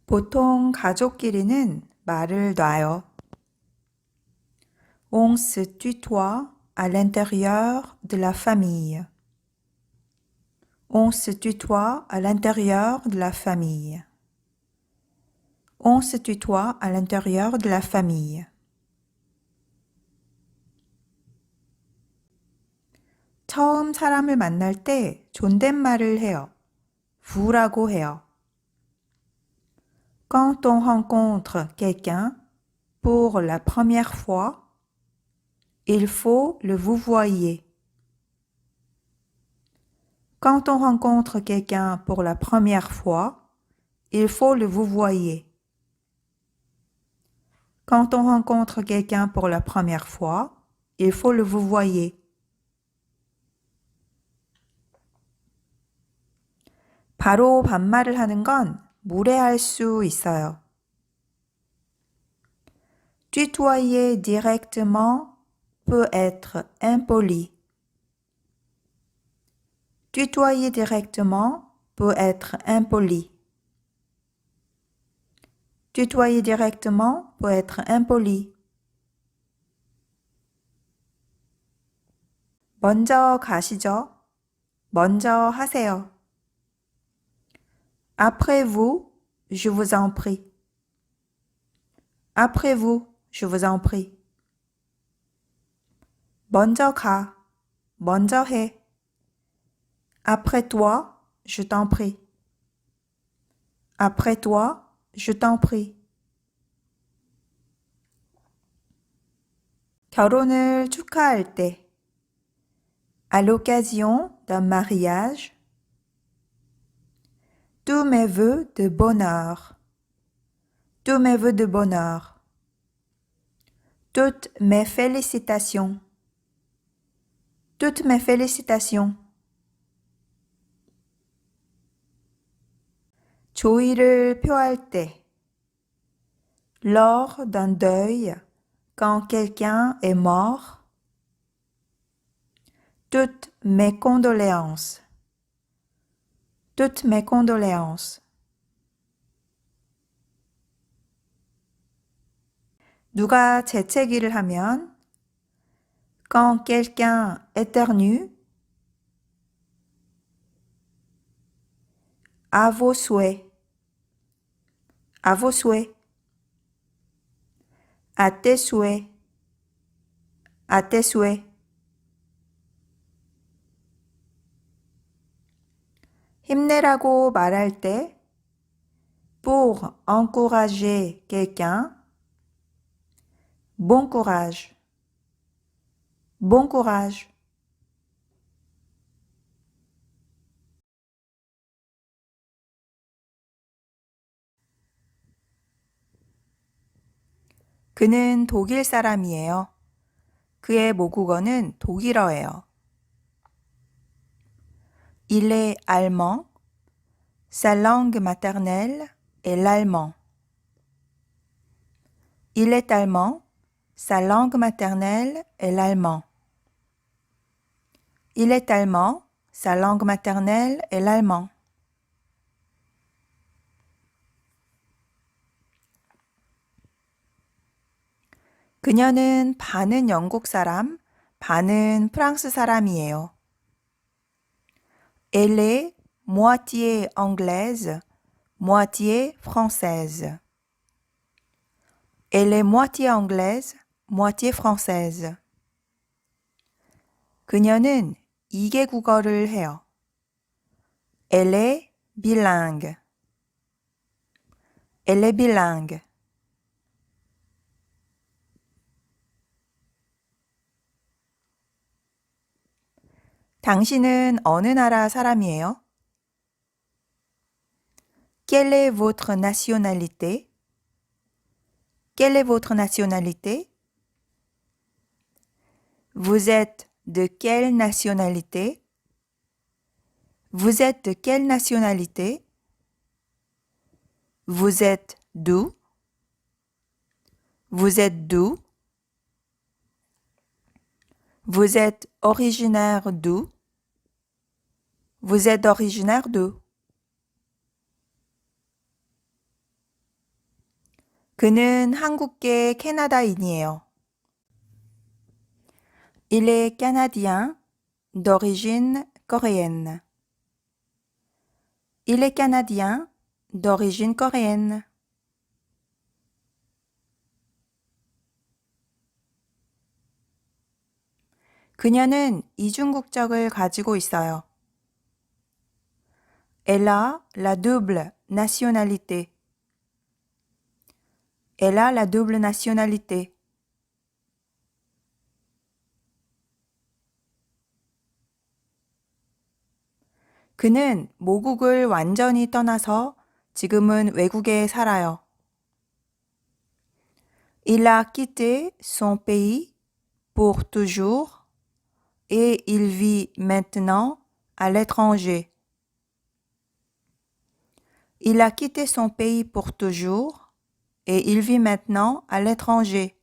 보통 가족끼리는 말을 놔요. On se tutoie à l'intérieur de la famille. On se tutoie à l'intérieur de la famille. On se tutoie à l'intérieur de la famille. 처음 사람을 만날 때 존댓말을 해요. vous 라고 해요. Quand on rencontre quelqu'un pour la première fois, il faut le vouvoyer. Quand on rencontre quelqu'un pour la première fois, il faut le vouvoyer. Quand on rencontre quelqu'un pour la première fois, il faut le vouvoyer. 바로 반말을 하는 건 무례할 수 있어요. Tutoyer directement peut être impoli. Tutoyer directement peut être impoli. Tutoyer directement peut être impoli. 먼저 가시죠. 먼저 하세요. Après vous, je vous en prie. Après vous, je vous en prie. 먼저 가. 먼저 해. Après toi, je t'en prie. Après toi, je t'en prie. 결혼을 축하할 때. À l'occasion d'un mariage. Tous mes vœux de bonheur. Tous mes vœux de bonheur. Toutes mes félicitations. Toutes mes félicitations. 조의를 표할 때. Lors d'un deuil, quand quelqu'un est mort. Toutes mes condoléances. Toutes mes condoléances. 누가 재채기를 하면 quand quelqu'un éternue. À vos souhaits. À vos souhaits. À tes souhaits. À tes souhaits. 힘내라고 말할 때 pour encourager quelqu'un. Bon courage. Bon courage. 그는 독일 사람이에요. 그의 모국어는 독일어예요. Il est allemand. Sa langue maternelle est l'allemand. Il est allemand. Sa langue maternelle est l'allemand. Il est allemand. Sa langue maternelle est l'allemand. 그녀는 반은 영국 사람, 반은 프랑스 사람이에요. Elle est moitié anglaise, moitié française. Elle est moitié anglaise, moitié française. 그녀는 2개 국어를 해요. Elle est bilingue. Elle est bilingue. 당신은 어느 나라 사람이에요? Quelle est votre nationalité? Quelle est votre nationalité? Vous êtes de quelle nationalité? Vous êtes de quelle nationalité? Vous êtes d'où? Vous êtes d'où? Vous êtes originaire d'où? Vous êtes originaire d'où? 그는 한국계 캐나다인이에요. Il est canadien d'origine coréenne. Il est canadien d'origine coréenne. 그녀는 이중 국적을 가지고 있어요. Elle a la double nationalité. Elle a la double nationalité. 그는 모국을 완전히 떠나서 지금은 외국에 살아요. Il a quitté son pays pour toujours et il vit maintenant à l'étranger. Il a quitté son pays pour toujours et il vit maintenant à l'étranger.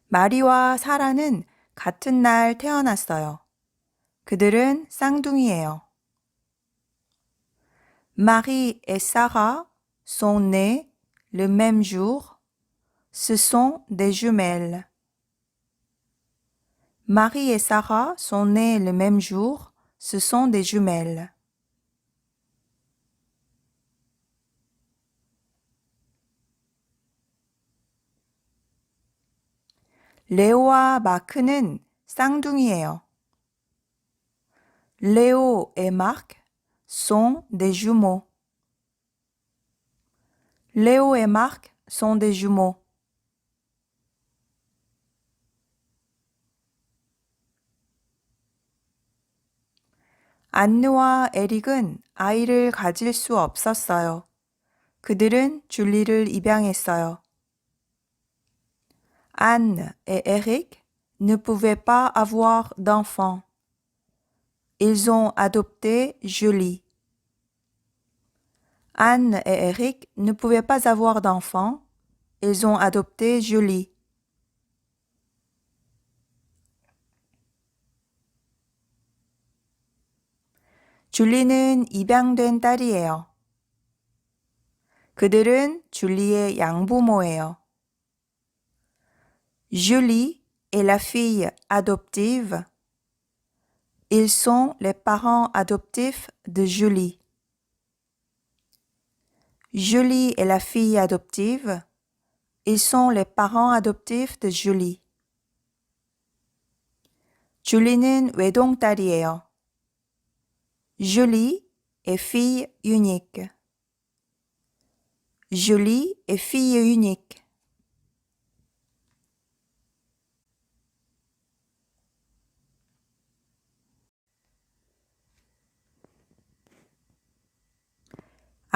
마리와 사라는 같은 날 태어났어요. 그들은 쌍둥이예요. Marie et Sarah sont nées le même jour. Ce sont des jumelles. Marie et Sarah sont nées le même jour. Ce sont des jumelles. 레오와 마크는 쌍둥이예요. Léo et Marc sont des jumeaux. Léo et Marc sont des jumeaux. 안느와 에릭은 아이를 가질 수 없었어요. 그들은 줄리를 입양했어요. Anne et Eric ne pouvaient pas avoir d'enfants. Ils ont adopté Julie. Anne et Eric ne pouvaient pas avoir d'enfants. Ils ont adopté Julie. 줄리는 입양된 딸이에요. 그들은 줄리의 양부모예요. Julie est la fille adoptive. Ils sont les parents adoptifs de Julie. Julie est la fille adoptive. Ils sont les parents adoptifs de Julie. 줄리는 외동딸이에요. Julie est fille unique. Julie est fille unique.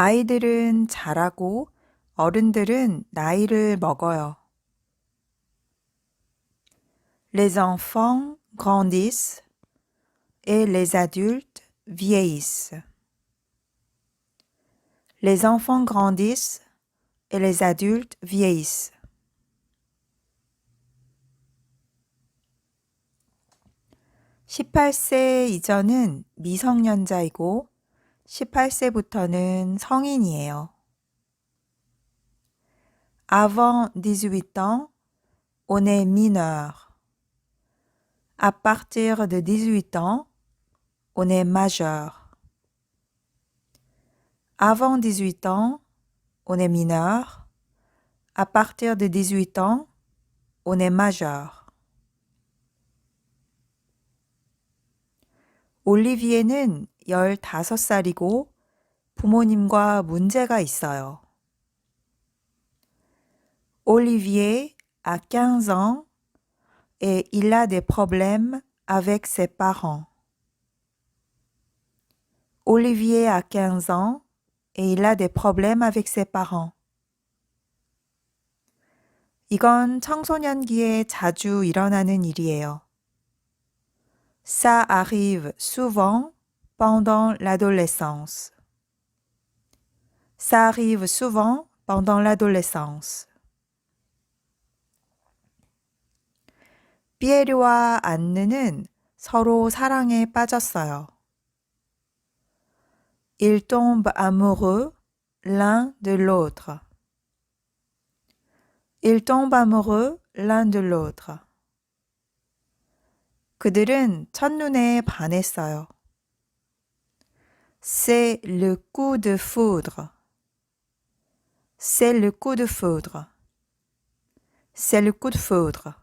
아이들은 자라고 어른들은 나이를 먹어요. Les enfants grandissent et les adultes vieillissent. Les enfants grandissent et les adultes vieillissent. 18세 이전은 미성년자이고 18세부터는 성인이에요. Avant 18 ans, on est mineur. À partir de 18 ans, on est majeur. Avant 18 ans, on est mineur. À partir de 18 ans, on est majeur. 올리비에는 15살이고 부모님과 문제가 있어요. Olivier a 15 ans et il a des problèmes avec ses parents. Olivier a 15 ans et il a des problèmes avec ses parents. 이건 청소년기에 자주 일어나는 일이에요. Ça arrive souvent pendant l'adolescence. Ça arrive souvent pendant l'adolescence. 피에르와 안느는 서로 사랑에 빠졌어요. Ils tombent amoureux l'un de l'autre. Ils tombent amoureux l'un de l'autre. 그들은 첫눈에 반했어요. C'est le coup de foudre. C'est le coup de foudre. C'est le coup de foudre.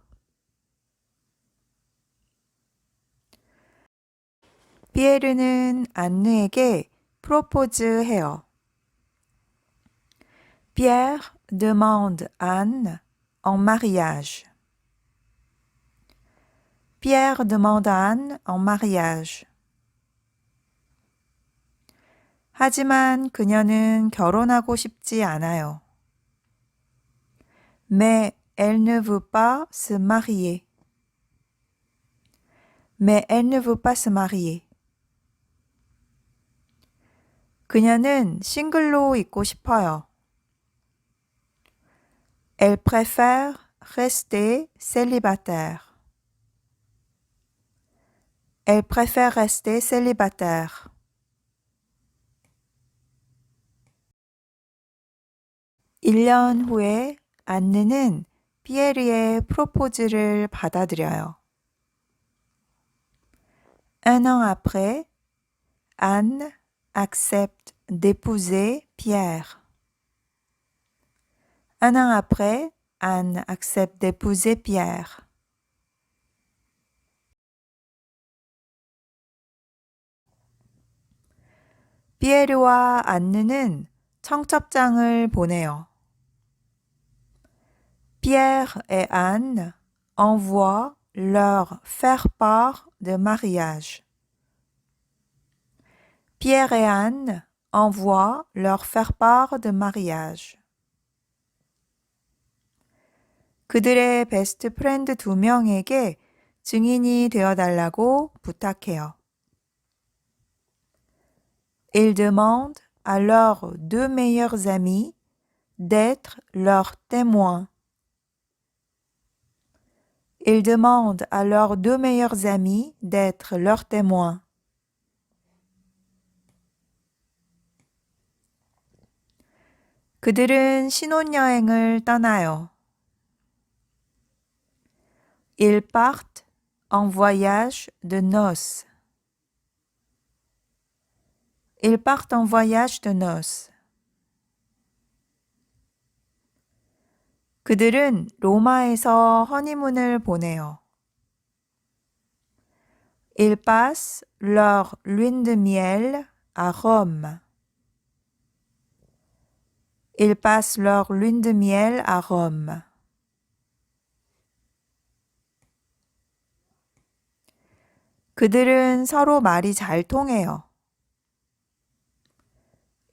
피에르는 안느에게 프로포즈해요. Pierre demande Anne en mariage. Pierre demande Anne en mariage. 하지만 그녀는 결혼하고 싶지 않아요. Mais elle ne veut pas se marier. Mais elle ne veut pas se marier. 그녀는 싱글로 있고 싶어요. Elle préfère rester célibataire. Elle préfère rester célibataire. 일 년 후에 안느는 피에르의 프로포즈를 받아들여요. Un an après, Anne accepte d'épouser Pierre. Un an après, Anne accepte d'épouser Pierre. 피에르와 안느는 청첩장을 보내요. Pierre et Anne envoient leur faire-part de mariage. Pierre et Anne envoient leur faire-part de mariage. 그들의 베스트 프렌드 2명에게 증인이 되어달라고 부탁해요. Ils demandent à leurs 2 meilleurs amis d'être leurs témoins. Ils demandent à leurs 2 meilleurs amis d'être leurs témoins. 그들은 신혼여행을 떠나요. Ils partent en voyage de noces. Ils partent en voyage de noces. 그들은 로마에서 허니문을 보내요. Ils passent leur lune de miel à Rome. Ils passent leur lune de miel à Rome. 그들은 서로 말이 잘 통해요.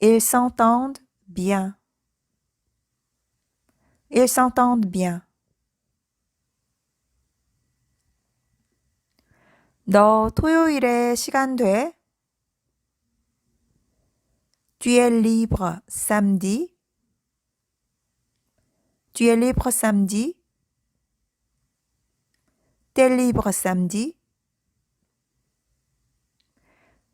Ils s'entendent bien. Ils s'entendent bien. 너 토요일에 시간 돼? Tu es libre samedi? Tu es libre samedi? T'es libre samedi?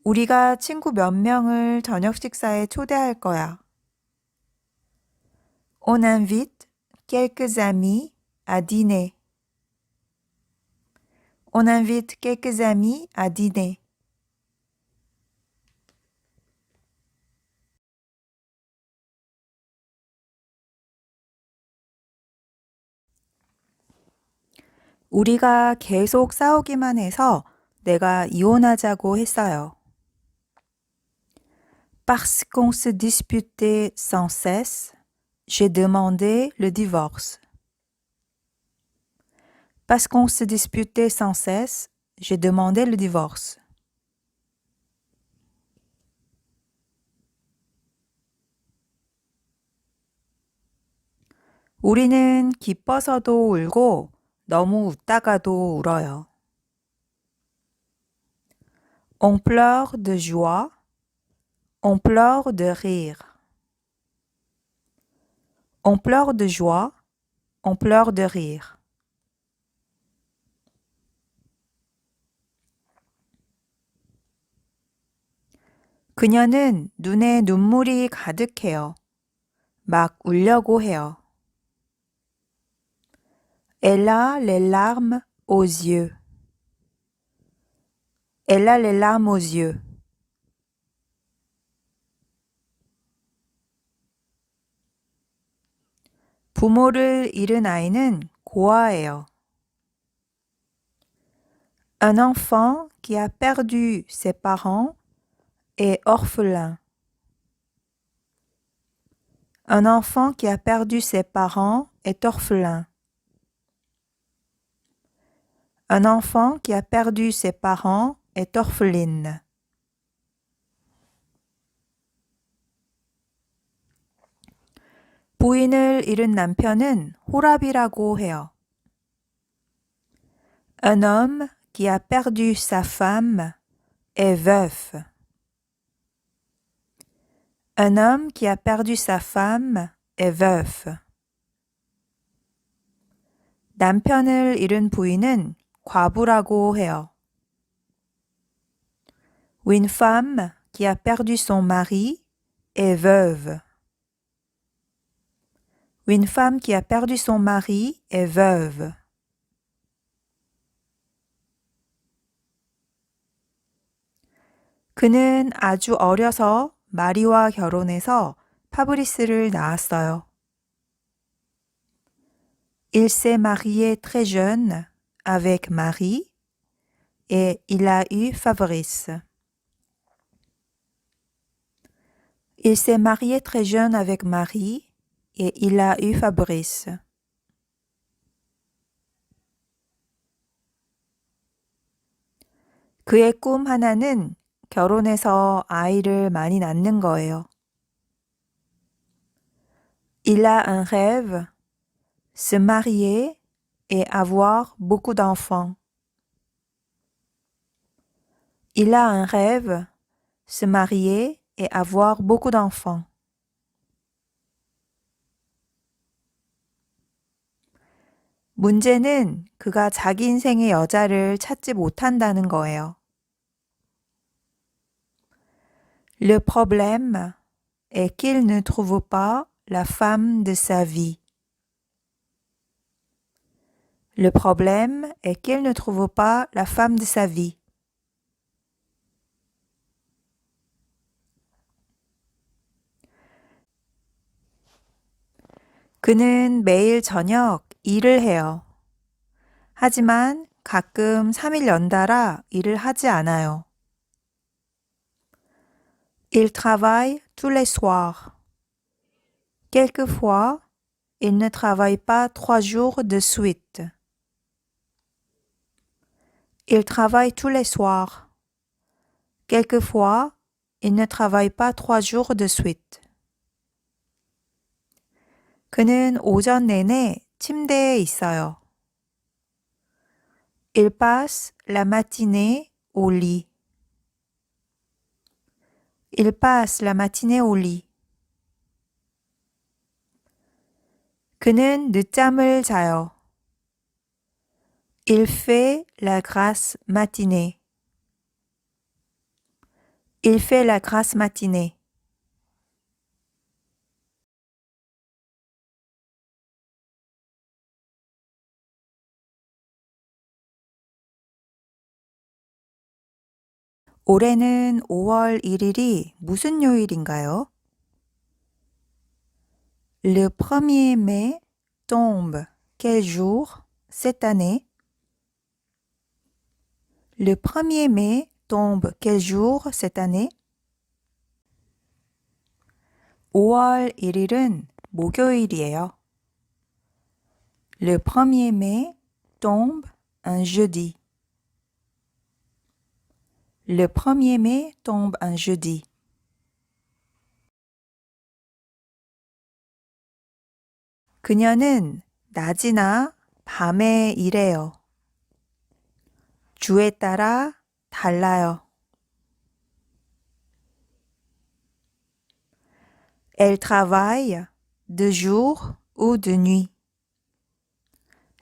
우리가 친구 몇 명을 저녁 식사에 초대할 거야. On invite quelques amis à dîner. On invite quelques amis à dîner. 우리가 계속 싸우기만 해서 내가 이혼하자고 했어요. Parce qu'on se disputait sans cesse, j'ai demandé le divorce. Parce qu'on se disputait sans cesse, j'ai demandé le divorce. 우리는 기뻐서도 울고 너무 웃다가도 울어요. On pleure de joie, on pleure de rire. On pleure de joie, on pleure de rire. 그녀는 눈에 눈물이 가득해요. 막 울려고 해요. Elle a les larmes aux yeux. Elle a les larmes aux yeux. 부모를 잃은 아이는 고아예요. Un enfant qui a perdu ses parents est orphelin. Un enfant qui a perdu ses parents est orphelin. Un enfant qui a perdu ses parents est orpheline. 부인을 잃은 남편은 호랍이라고 해요. Un homme qui a perdu sa femme est veuf. Un homme qui a perdu sa femme est veuf. 남편을 잃은 부인은 과부라고 해요. Une femme qui a perdu son mari est veuve. Une femme qui a perdu son mari est veuve. 그는 아주 어려서 마리와 결혼해서 파브리스를 낳았어요. Il s'est marié très jeune avec Marie et il a eu Fabrice. Il s'est marié très jeune avec Marie et il a eu Fabrice. 그의 꿈 하나는 결혼해서 아이를 많이 낳는 거예요. Il a un rêve, se marier et avoir beaucoup d'enfants. Il a un rêve, se marier et avoir beaucoup d'enfants. 문제는 그가 자기 인생의 여자를 찾지 못한다는 거예요. Le problème est qu'il ne trouve pas la femme de sa vie. Le problème est qu'il ne trouve pas la femme de sa vie. 그는 매일 저녁 일을 해요. 하지만 가끔 3일 연달아 일을 하지 않아요. Il travaille tous les soirs. Quelquefois, il ne travaille pas 3 jours de suite. Il travaille tous les soirs. Quelquefois, il ne travaille pas 3 jours de suite. 그는 오전 내내 침대에 있어요. Il passe la matinée au lit. Il passe la matinée au lit. 그는 늦잠을 자요. Il fait la grasse matinée. Il fait la grasse matinée. 올해는 5월 1일이 무슨 요일인가요? Le 1er mai tombe quel jour cette année? Le 1er mai tombe quel jour cette année? 5월 1일은 목요일이에요. Le 1er mai tombe un jeudi. Le 1er mai tombe un jeudi. 그녀는 낮이나 밤에 일해요. 주에 따라 달라요. Elle travaille de jour ou de nuit.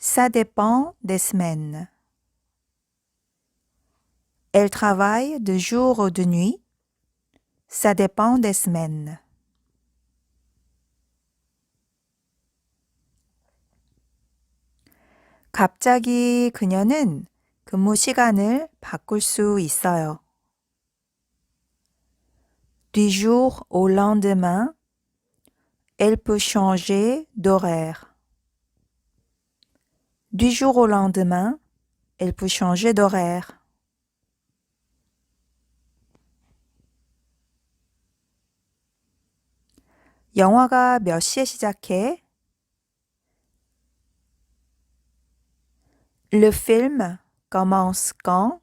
Ça dépend des semaines. Elle travaille de jour ou de nuit. Ça dépend des semaines. 갑자기 그녀는 근무 시간을 바꿀 수 있어요. Du jour au lendemain, elle peut changer d'horaire. Du jour au lendemain, elle peut changer d'horaire. 영화가 몇 시에 시작해? Le film commence quand?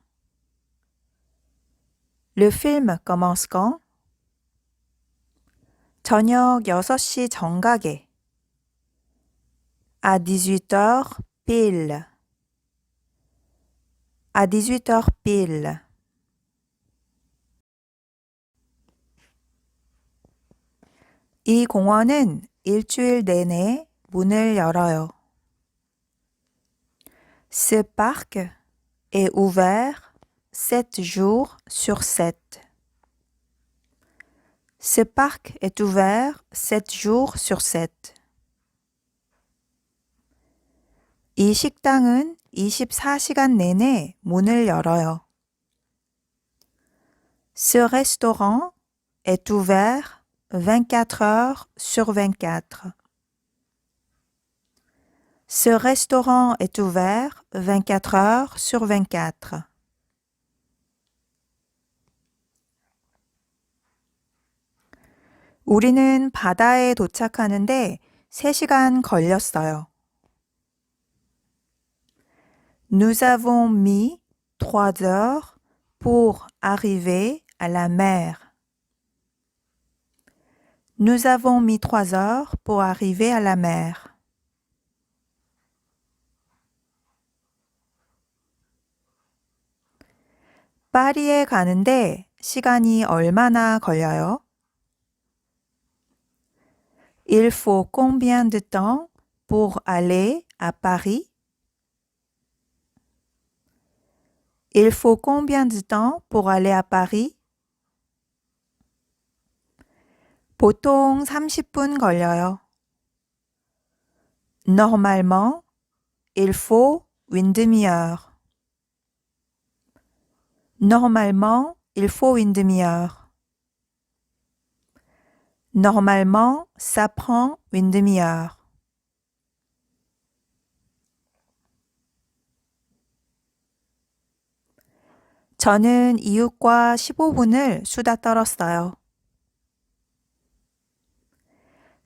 Le film commence quand? 저녁 6시 정각에. À 18h pile. À 18h pile. 이 공원은 일주일 내내 문을 열어요. Ce parc est ouvert 7 jours sur 7. Ce parc est ouvert 7 jours sur 7. 이 식당은 24시간 내내 문을 열어요. Ce restaurant est ouvert 24 heures sur 24. Ce restaurant est ouvert 24 heures sur 24. 우리는 바다에 도착하는데 3시간 걸렸어요. Nous avons mis 3 heures pour arriver à la mer. Nous avons mis 3 heures pour arriver à la mer. 파리에 가는데 시간이 얼마나 걸려요? Il faut combien de temps pour aller à Paris? Il faut combien de temps pour aller à Paris? 보통 30분 걸려요. Normalement, il faut une demi-heure. Normalement, il faut une demi-heure. Normalement, ça prend une demi-heure. 저는 이웃과 15분을 수다 떨었어요.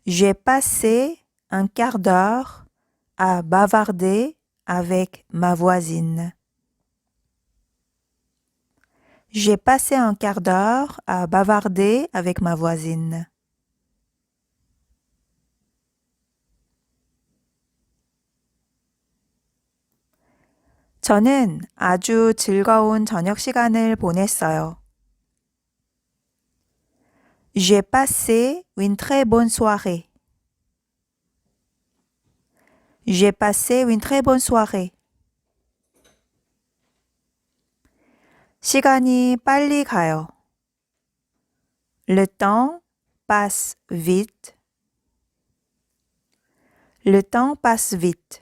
J'ai passé un quart d'heure à bavarder avec ma voisine. J'ai passé un quart d'heure à bavarder avec ma voisine. 저는 아주 즐거운 저녁 시간을 보냈어요. J'ai passé une très bonne soirée. J'ai passé une très bonne soirée. 시간이 빨리 가요. Le temps passe vite. Le temps passe vite.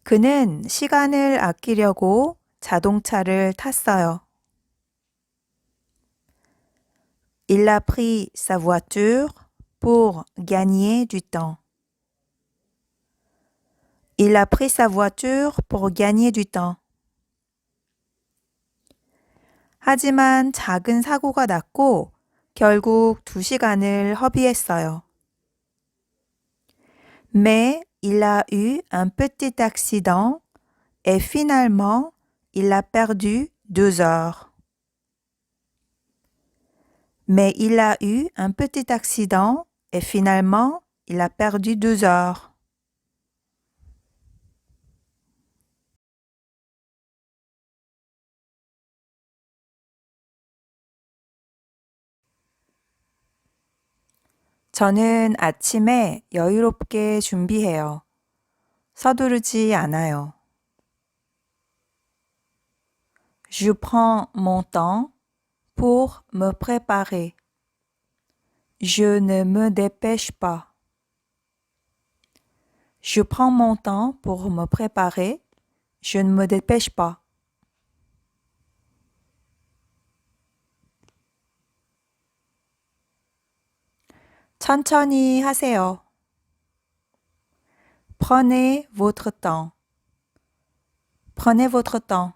그는 시간을 아끼려고 자동차를 탔어요. Il a pris sa voiture pour gagner du temps. Il a pris sa voiture pour gagner du temps. 하지만 작은 사고가 났고 결국 2시간을 허비했어요. Mais il a eu un petit accident et finalement il a perdu 2 heures. Mais il a eu un petit accident et finalement il a perdu 2 heures. 저는 아침에 여유롭게 준비해요. 서두르지 않아요. Je prends mon temps pour me préparer. Je ne me dépêche pas. Je prends mon temps pour me préparer. Je ne me dépêche pas. 천천히 하세요. Prenez votre temps. Prenez votre temps.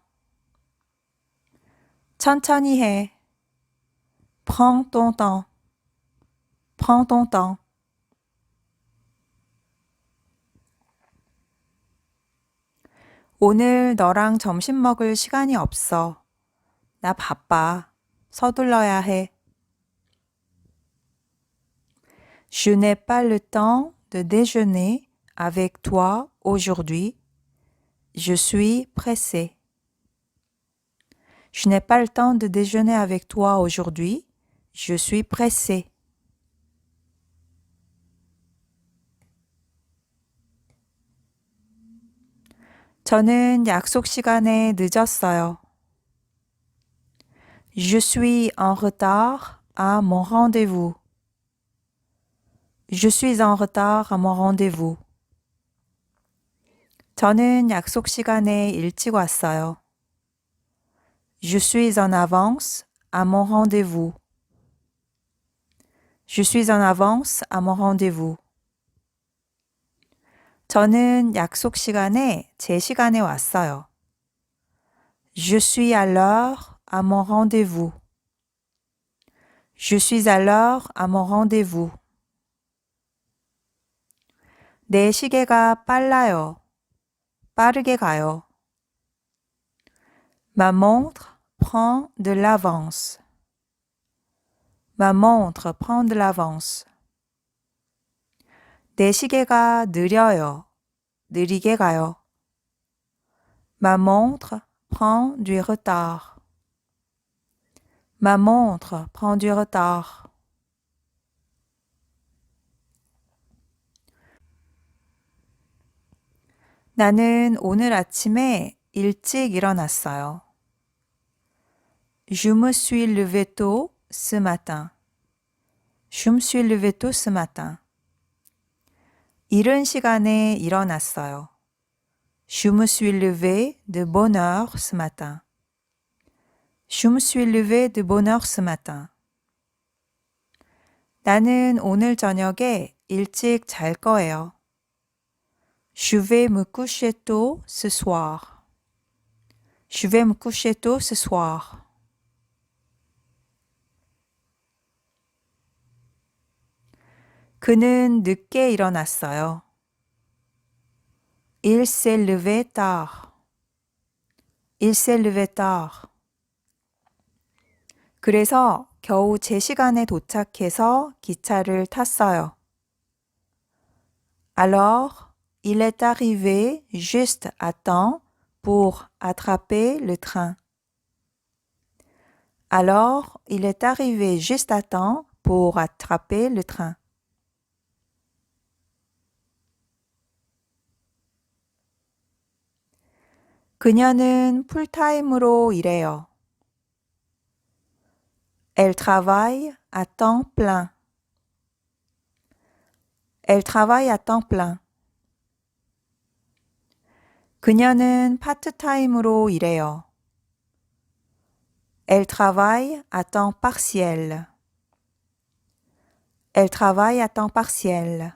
천천히 해. Prends ton temps. Prends ton temps. 오늘 너랑 점심 먹을 시간이 없어. 나 바빠. 서둘러야 해. Je n'ai pas le temps de déjeuner avec toi aujourd'hui. Je suis pressé. Je n'ai pas le temps de déjeuner avec toi aujourd'hui. Je suis pressé. 저는 약속 시간에 늦었어요. Je suis en retard à mon rendez-vous. Je suis en retard à mon rendez-vous. 저는 약속 시간에 일찍 왔어요. Je suis en avance à mon rendez-vous. Je suis en avance à mon rendez-vous. 저는 약속 시간에 제 시간에 왔어요. Je suis à l'heure à mon rendez-vous. Je suis à l'heure à mon rendez-vous. 내 시계가 빨라요. 빠르게 가요. Ma montre prend de l'avance. Ma montre prend de l'avance. 내 시계가 느려요. 느리게 가요. Ma montre prend du retard. Ma montre prend du retard. 나는 오늘 아침에 일찍 일어났어요. Je me suis levé tôt ce matin. Je me suis levé tôt ce matin. 이른 시간에 일어났어요. Je me suis levé de bonne heure ce matin. Je me suis levé de bonne heure ce matin. 나는 오늘 저녁에 일찍 잘 거예요. Je vais me coucher tôt ce soir. Je vais me coucher tôt ce soir. 그는 늦게 일어났어요. Il s'est levé tard. Il s'est levé tard. 그래서 겨우 제 시간에 도착해서 기차를 탔어요. Alors, il est arrivé juste à temps pour attraper le train. Alors, il est arrivé juste à temps pour attraper le train. 그녀는 풀타임으로 일해요. Elle travaille à temps plein. Elle travaille à temps plein. 그녀는 파트타임으로 일해요. Elle travaille à temps partiel. Elle travaille à temps partiel.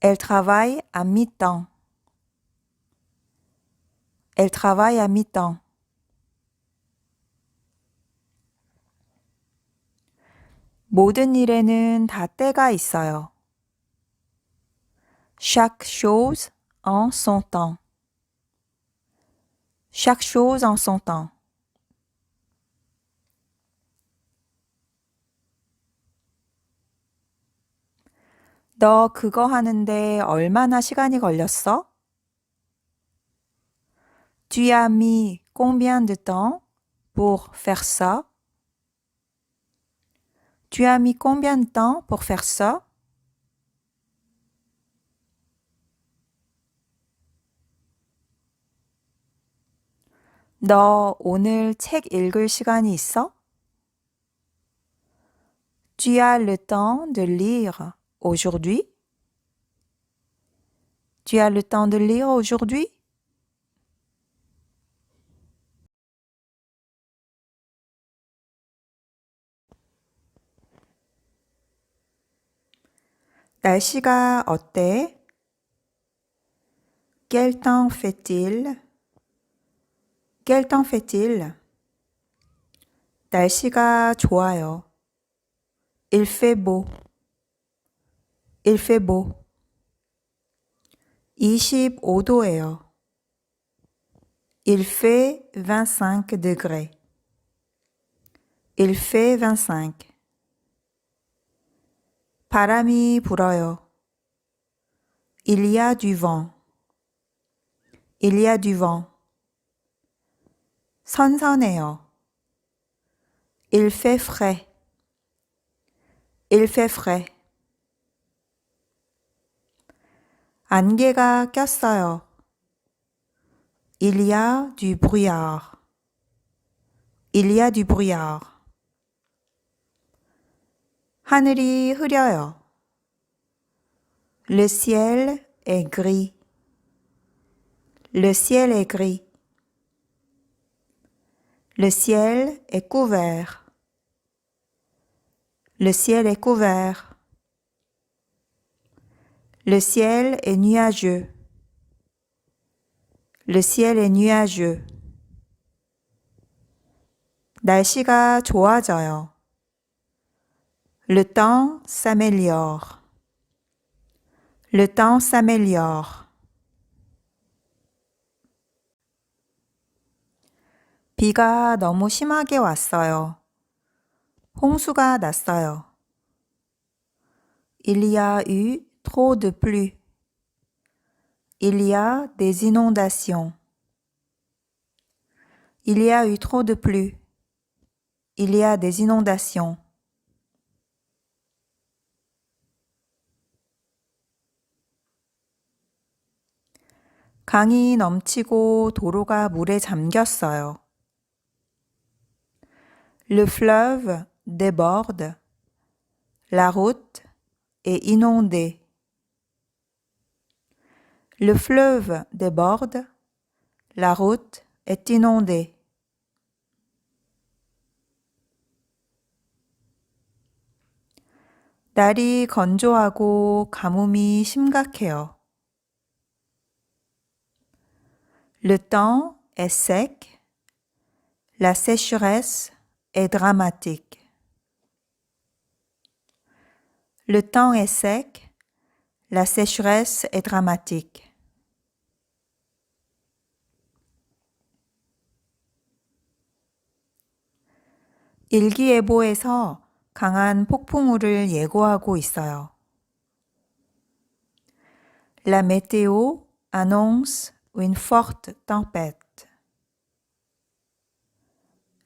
Elle travaille à mi-temps. Elle travaille à mi-temps. 모든 일에는 다 때가 있어요. Chaque chose en son temps. Chaque chose en son temps. 너 그거 하는데 얼마나 시간이 걸렸어? Tu as mis combien de temps pour faire ça? Tu as mis combien de temps pour faire ça? 너 오늘 책 읽을 시간이 있어? Tu as le temps de lire aujourd'hui? Tu as le temps de lire aujourd'hui? 날씨가 어때? Quel temps fait-il? Quel temps fait-il? 날씨가 좋아요. Il fait beau. Il fait beau. 25도예요. Il fait 25 degrés. Il fait 25. 바람이 불어요. Il y a du vent. Il y a du vent. 선선해요. Il fait frais. Il fait frais. 안개가 꼈어요. Il y a du brouillard. Il y a du brouillard. 하늘이 흐려요. Le ciel est gris. Le ciel est gris. Le ciel est couvert. Le ciel est couvert. Le ciel est nuageux. Le ciel est nuageux. 날씨가 좋아져요. Le temps s'améliore. Le temps s'améliore. 비가 너무 심하게 왔어요. 홍수가 났어요. Il y a eu trop de pluie. Il y a des inondations. Il y a eu trop de pluie. Il y a des inondations. 강이 넘치고 도로가 물에 잠겼어요. Le fleuve déborde. La route est inondée. Le fleuve déborde. La route est inondée. 날이 건조하고 가뭄이 심각해요. Le temps est sec. La sécheresse est dramatique. Le temps est sec. La sécheresse est dramatique. 일기예보에서 강한 폭풍우를 예고하고 있어요. La météo annonce une forte tempête.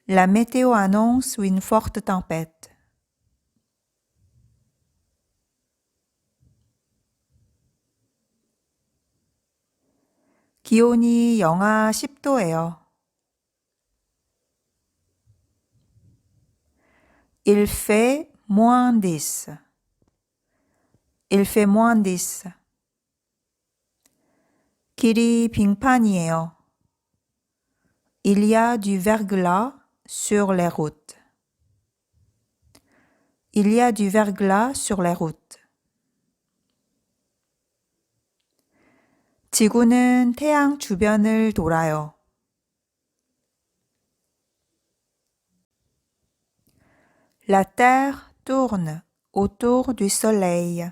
La météo annonce une forte tempête. 기온이 영하 10도예요. Il fait -10. Il fait -10. 길이 빙판이에요. Il y a du verglas sur les routes. Il y a du verglas sur les routes. 지구는 태양 주변을 돌아요. La Terre tourne autour du Soleil.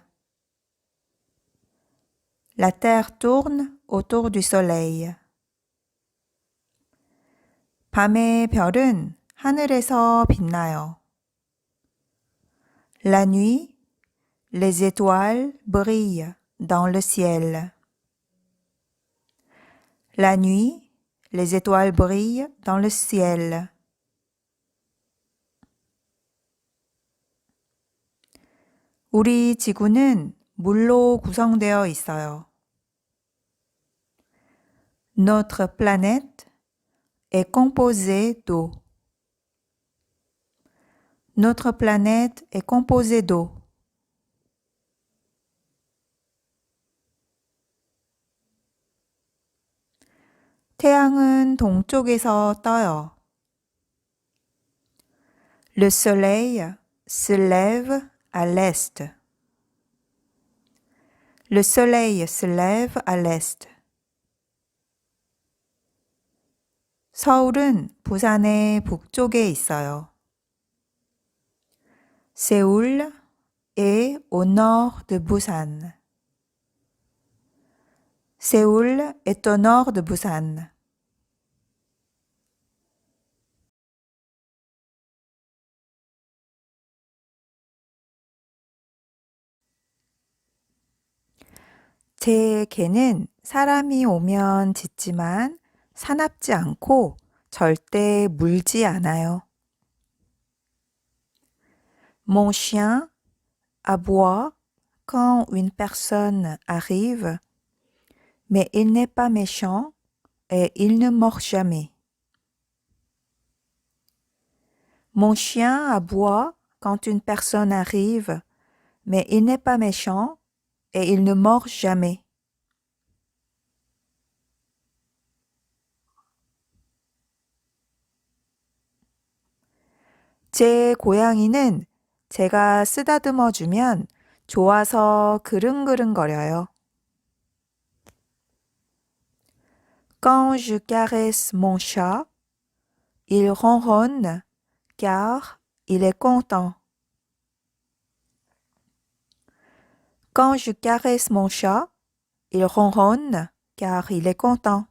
La Terre tourne autour du Soleil. 밤의 별은 하늘에서 빛나요. La nuit, les étoiles brillent dans le ciel. La nuit, les étoiles brillent dans le ciel. 우리 지구는 물로 구성되어 있어요. Notre planète est composée d'eau. Notre planète est composée d'eau. 태양은 동쪽에서 떠요. Le soleil se lève à l'est. Le soleil se lève à l'est. 서울은 부산의 북쪽에 있어요. Séoul est au nord de Busan. Séoul est au nord de Busan. 제 개는 사람이 오면 짖지만 사납지 않고 절대 물지 않아요. Mon chien aboie quand une personne arrive, mais il n'est pas méchant et il ne mord jamais. Mon chien aboie quand une personne arrive, mais il n'est pas méchant et il ne mord jamais. 제 고양이는 제가 쓰다듬어 주면 좋아서 그릉그릉거려요. Quand je caresse mon chat, il ronronne car il est content. Quand je caresse mon chat, il ronronne car il est content.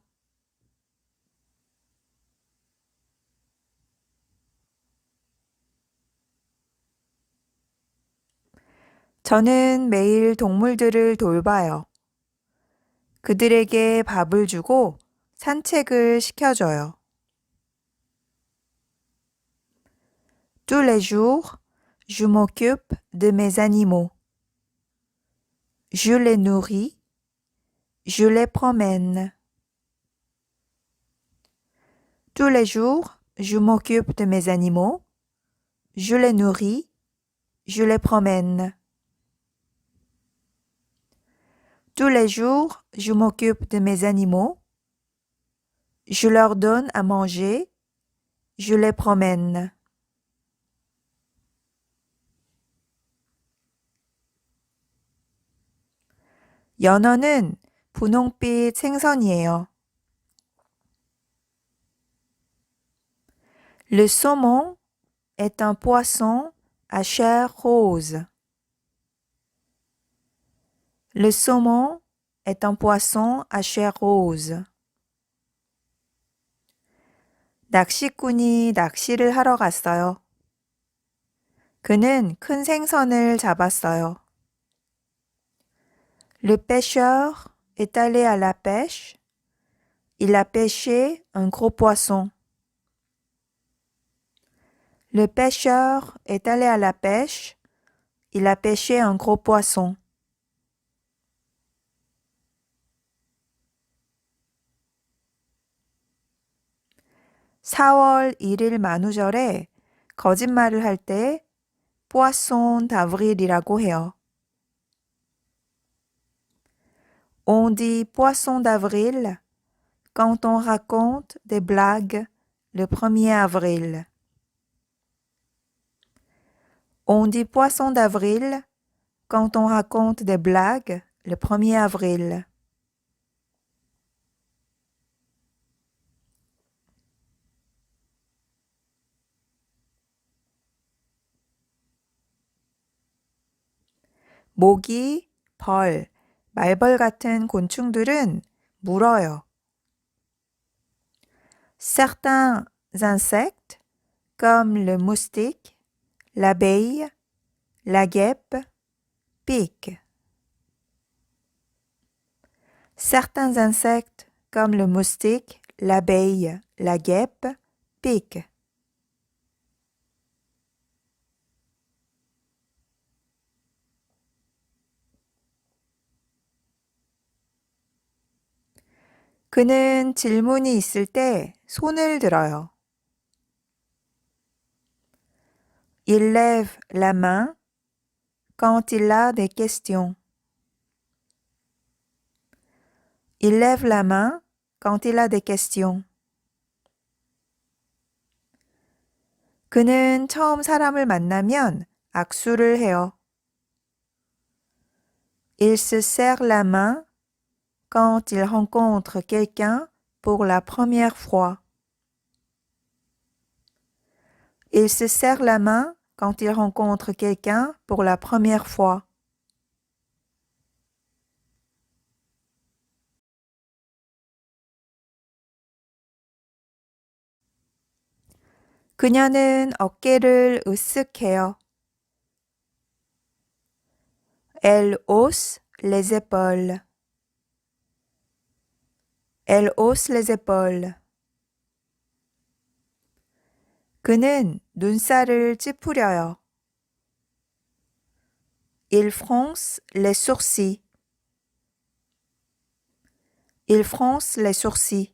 저는 매일 동물들을 돌봐요. 그들에게 밥을 주고 산책을 시켜줘요. Tous les jours, je m'occupe de mes animaux. Je les nourris, je les promène. Tous les jours, je m'occupe de mes animaux. Je les nourris, je les promène. Tous les jours, je m'occupe de mes animaux. Je leur donne à manger. Je les promène. 연어는 분홍빛 생선이에요. Le saumon est un poisson à chair rose. Le saumon est un poisson à chair rose. 낚시꾼이 낚시를 하러 갔어요. 그는 큰 생선을 잡았어요. Le pêcheur est allé à la pêche. Il a pêché un gros poisson. Le pêcheur est allé à la pêche. Il a pêché un gros poisson. (4월 1일 만우절에 거짓말을 할 때 poisson d'avril 이라고 해요. On dit poisson d'avril quand on raconte des blagues le 1er avril. On dit poisson d'avril quand on raconte des blagues le 1er avril. 모기, 벌, 말벌 같은 곤충들은 물어요. Certains insectes, comme le moustique, l'abeille, la guêpe, piquent. Certains insectes, comme le moustique, l'abeille, la guêpe, piquent. 그는 질문이 있을 때 손을 들어요. Il lève la main quand il a des questions. Il lève la main quand il a des questions. 그는 처음 사람을 만나면 악수를 해요. Il se serre la main quand il rencontre quelqu'un pour la première fois. Il se serre la main quand il rencontre quelqu'un pour la première fois. 그녀는 어깨를 으쓱해요. Elle hausse les épaules. Elle hausse les épaules. 그는 눈살을 찌푸려요. Il fronce les sourcils. Il fronce les sourcils.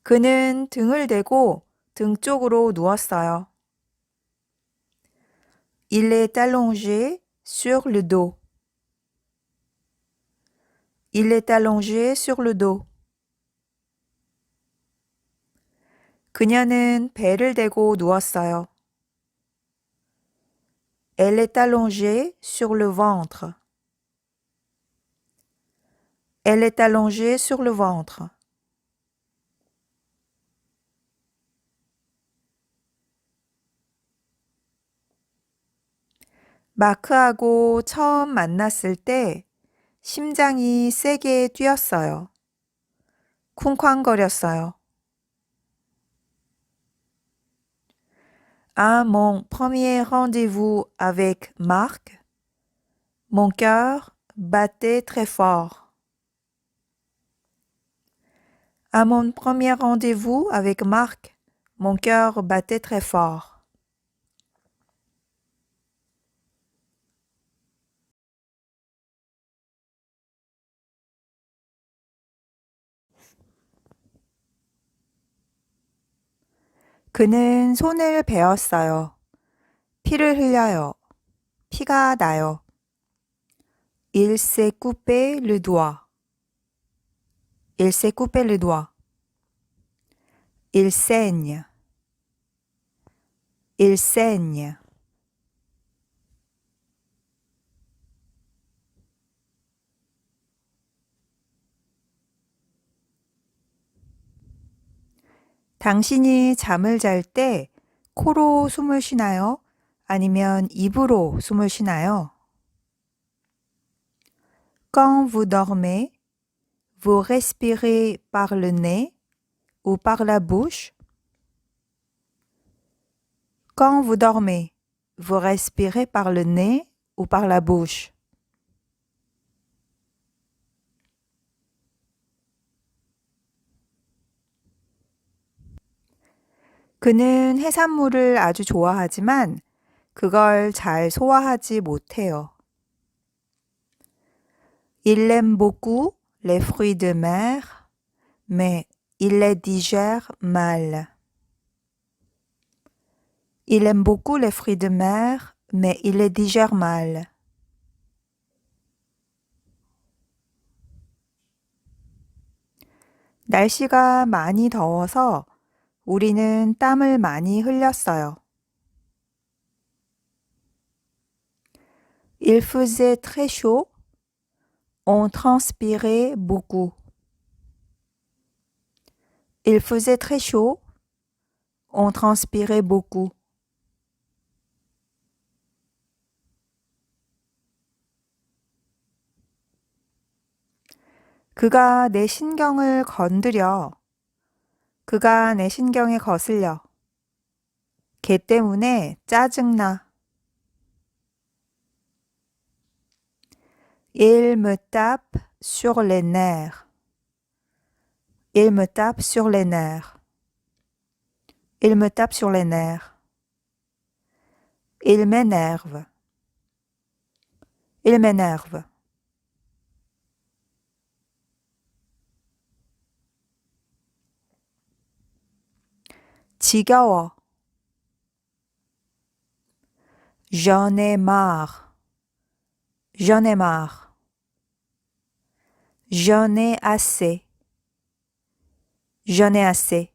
그는 등을 대고 등 쪽으로 누웠어요. Il est allongé sur le dos. Il est allongé sur le dos. 그녀는 배를 대고 누웠어요. Elle est allongée sur le ventre. Elle est allongée sur le ventre. 마크하고 처음 만났을 때 심장이 세게 뛰었어요. 쿵쾅거렸어요. À mon premier rendez-vous avec Marc, mon cœur battait très fort. À mon premier rendez-vous avec Marc, mon cœur battait très fort. 그는 손을 베었어요. 피를 흘려요. 피가 나요. Il s'est coupé le doigt. Il s'est coupé le doigt. Il saigne. Il saigne. 당신이 잠을 잘 때 코로 숨을 쉬나요? 아니면 입으로 숨을 쉬나요? Quand vous dormez, vous respirez par le nez ou par la bouche? Quand vous dormez, vous respirez par le nez ou par la bouche? 그는 해산물을 아주 좋아하지만 그걸 잘 소화하지 못해요. Il aime beaucoup les fruits de mer, mais il les digère mal. Il aime beaucoup les fruits de mer, mais il les digère mal. 날씨가 많이 더워서 우리는 땀을 많이 흘렸어요. Il faisait très chaud. On transpirait beaucoup. Il faisait très chaud. On transpirait beaucoup. 그가 내 신경을 건드려. 그가 내 신경에 거슬려. 걔 때문에 짜증나. Il me tape sur les nerfs. Il me tape sur les nerfs. Il me tape sur les nerfs. Il m'énerve. Il m'énerve. 지겨워. J'en ai marre. J'en ai marre. J'en ai assez. J'en ai assez.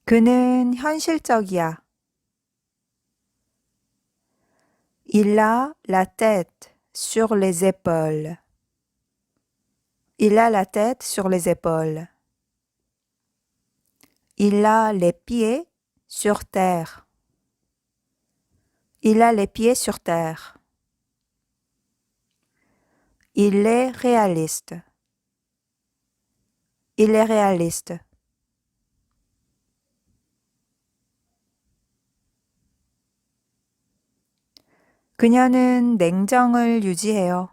그는 현실적이야. Il a la tête sur les épaules. Il a la tête sur les épaules. Il a les pieds sur terre. Il a les pieds sur terre. Il est réaliste. Il est réaliste. 그녀는 냉정을 유지해요.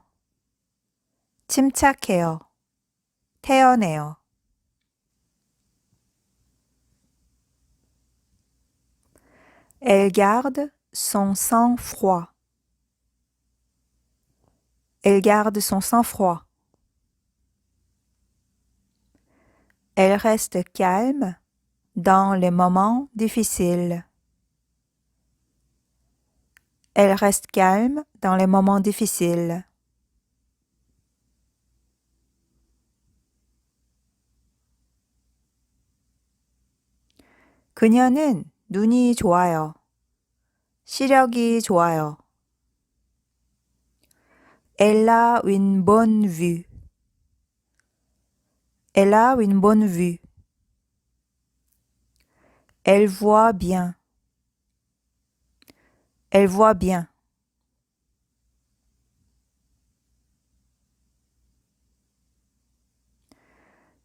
침착해요. 태연해요. Elle garde son sang-froid. Elle garde son sang-froid. Elle reste calme dans les moments difficiles. Elle reste calme dans les moments difficiles. 그녀는 눈이 좋아요. 시력이 좋아요. Elle a une bonne vue. Elle a une bonne vue. Elle voit bien. Elle voit bien.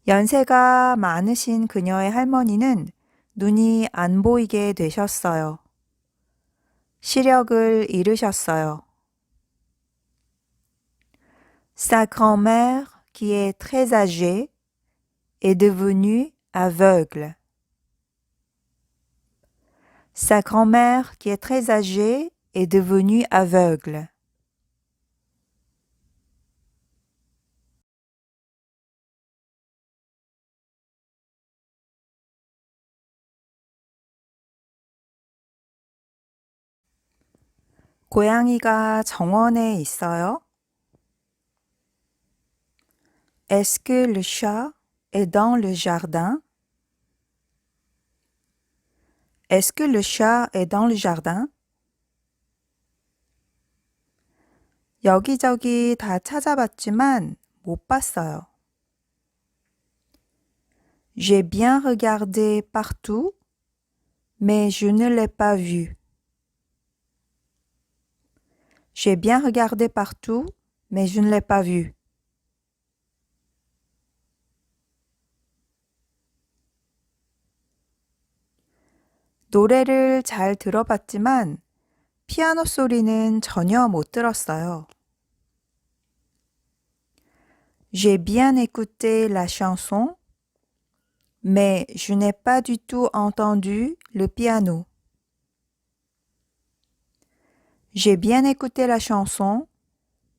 연세가 많으신 그녀의 할머니는 눈이 안 보이게 되셨어요. 시력을 잃으셨어요. Sa grand-mère, qui est très âgée, est devenue aveugle. Sa grand-mère, qui est très âgée, est devenue aveugle. 고양이가 정원에 있어요? Est-ce que le chat est dans le jardin? Est-ce que le chat est dans le jardin? 여기저기 다 찾아봤지만 못 봤어요. J'ai bien regardé partout, mais je ne l'ai pas vu. J'ai bien regardé partout, mais je ne l'ai pas vu. 노래를 잘 들어봤지만 피아노 소리는 전혀 못 들었어요. J'ai bien écouté la chanson, mais je n'ai pas du tout entendu le piano. J'ai bien écouté la chanson,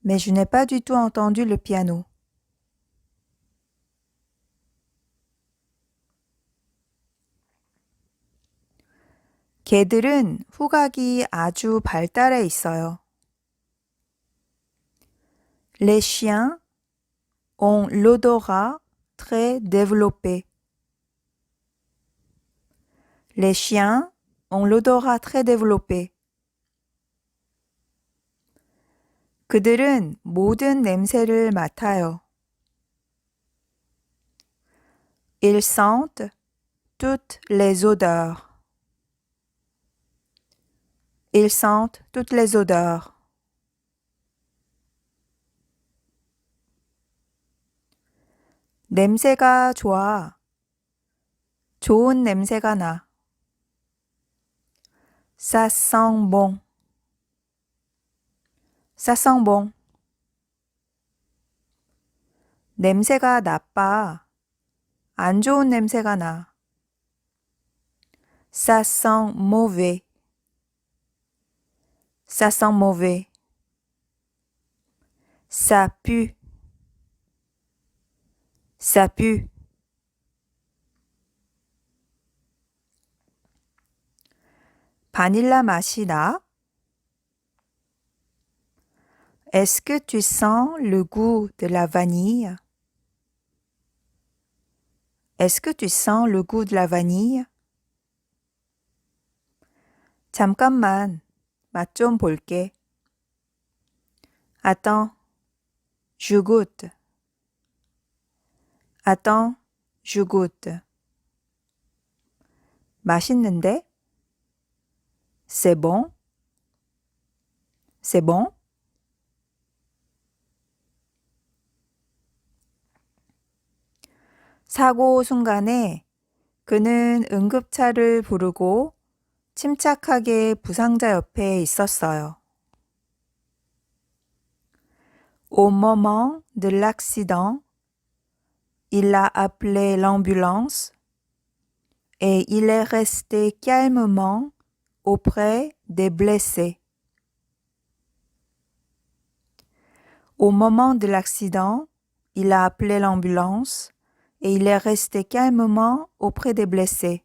mais je n'ai pas du tout entendu le piano. 개들은 후각이 아주 발달해 있어요. Les chiens ont l'odorat très développé. Les chiens ont l'odorat très développé. 그들은 모든 냄새를 맡아요. Ils sentent toutes les odeurs. Ils sentent toutes les odeurs. 냄새가 좋아. 좋은 냄새가 나. Ça sent bon. Ça sent bon. 냄새가 나빠. 안 좋은 냄새가 나. Ça sent mauvais. Ça sent mauvais. Ça pue. Ça pue. 바닐라 맛이 나? Est-ce que tu sens le goût de la vanille? Est-ce que tu sens le goût de la vanille? 잠깐만, 맛 좀 볼게. Attends, je goûte. Attends, je goûte. 맛있는데? C'est bon? C'est bon? 사고 순간에 그는 응급차를 부르고 침착하게 부상자 옆에 있었어요. Au moment de l'accident, il a appelé l'ambulance et il est resté calmement auprès des blessés. Au moment de l'accident, il a appelé l'ambulance et il est resté calmement auprès des blessés.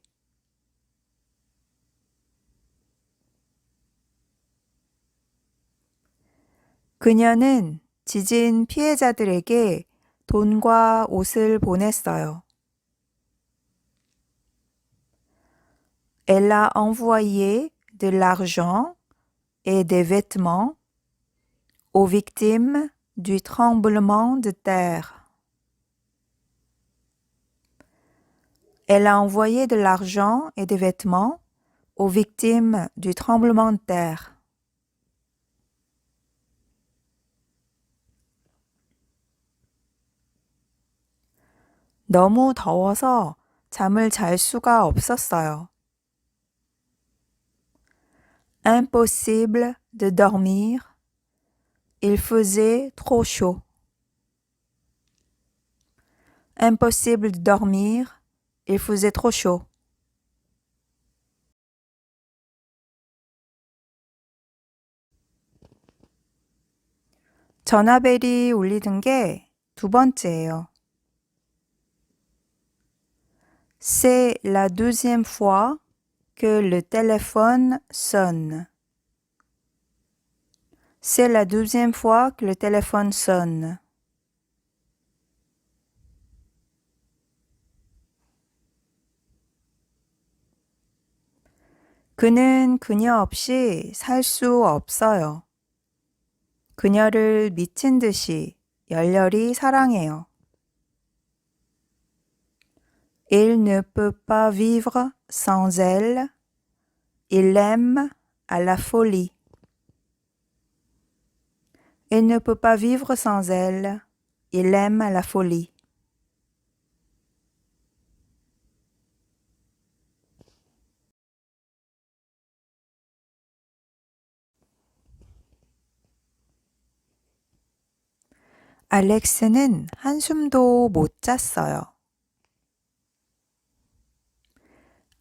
그녀는 지진 피해자들에게 돈과 옷을 보냈어요. Elle a envoyé de l'argent et des vêtements aux victimes du tremblement de terre. Elle a envoyé de l'argent et des vêtements aux victimes du tremblement de terre. 너무 더워서 잠을 잘 수가 없었어요. Impossible de dormir. Il faisait trop chaud. Impossible de dormir. Il faisait trop chaud. 전화벨이 울리는 게 두 번째예요. C'est la deuxième fois que le téléphone sonne. C'est la deuxième fois que le téléphone sonne. 그는 그녀 없이 살 수 없어요. 그녀를 미친 듯이 열렬히 사랑해요. Il ne peut pas vivre sans elle. Il l'aime à la folie. Il ne peut pas vivre sans elle. Il l'aime à la folie. 알렉스는 한숨도 못 잤어요.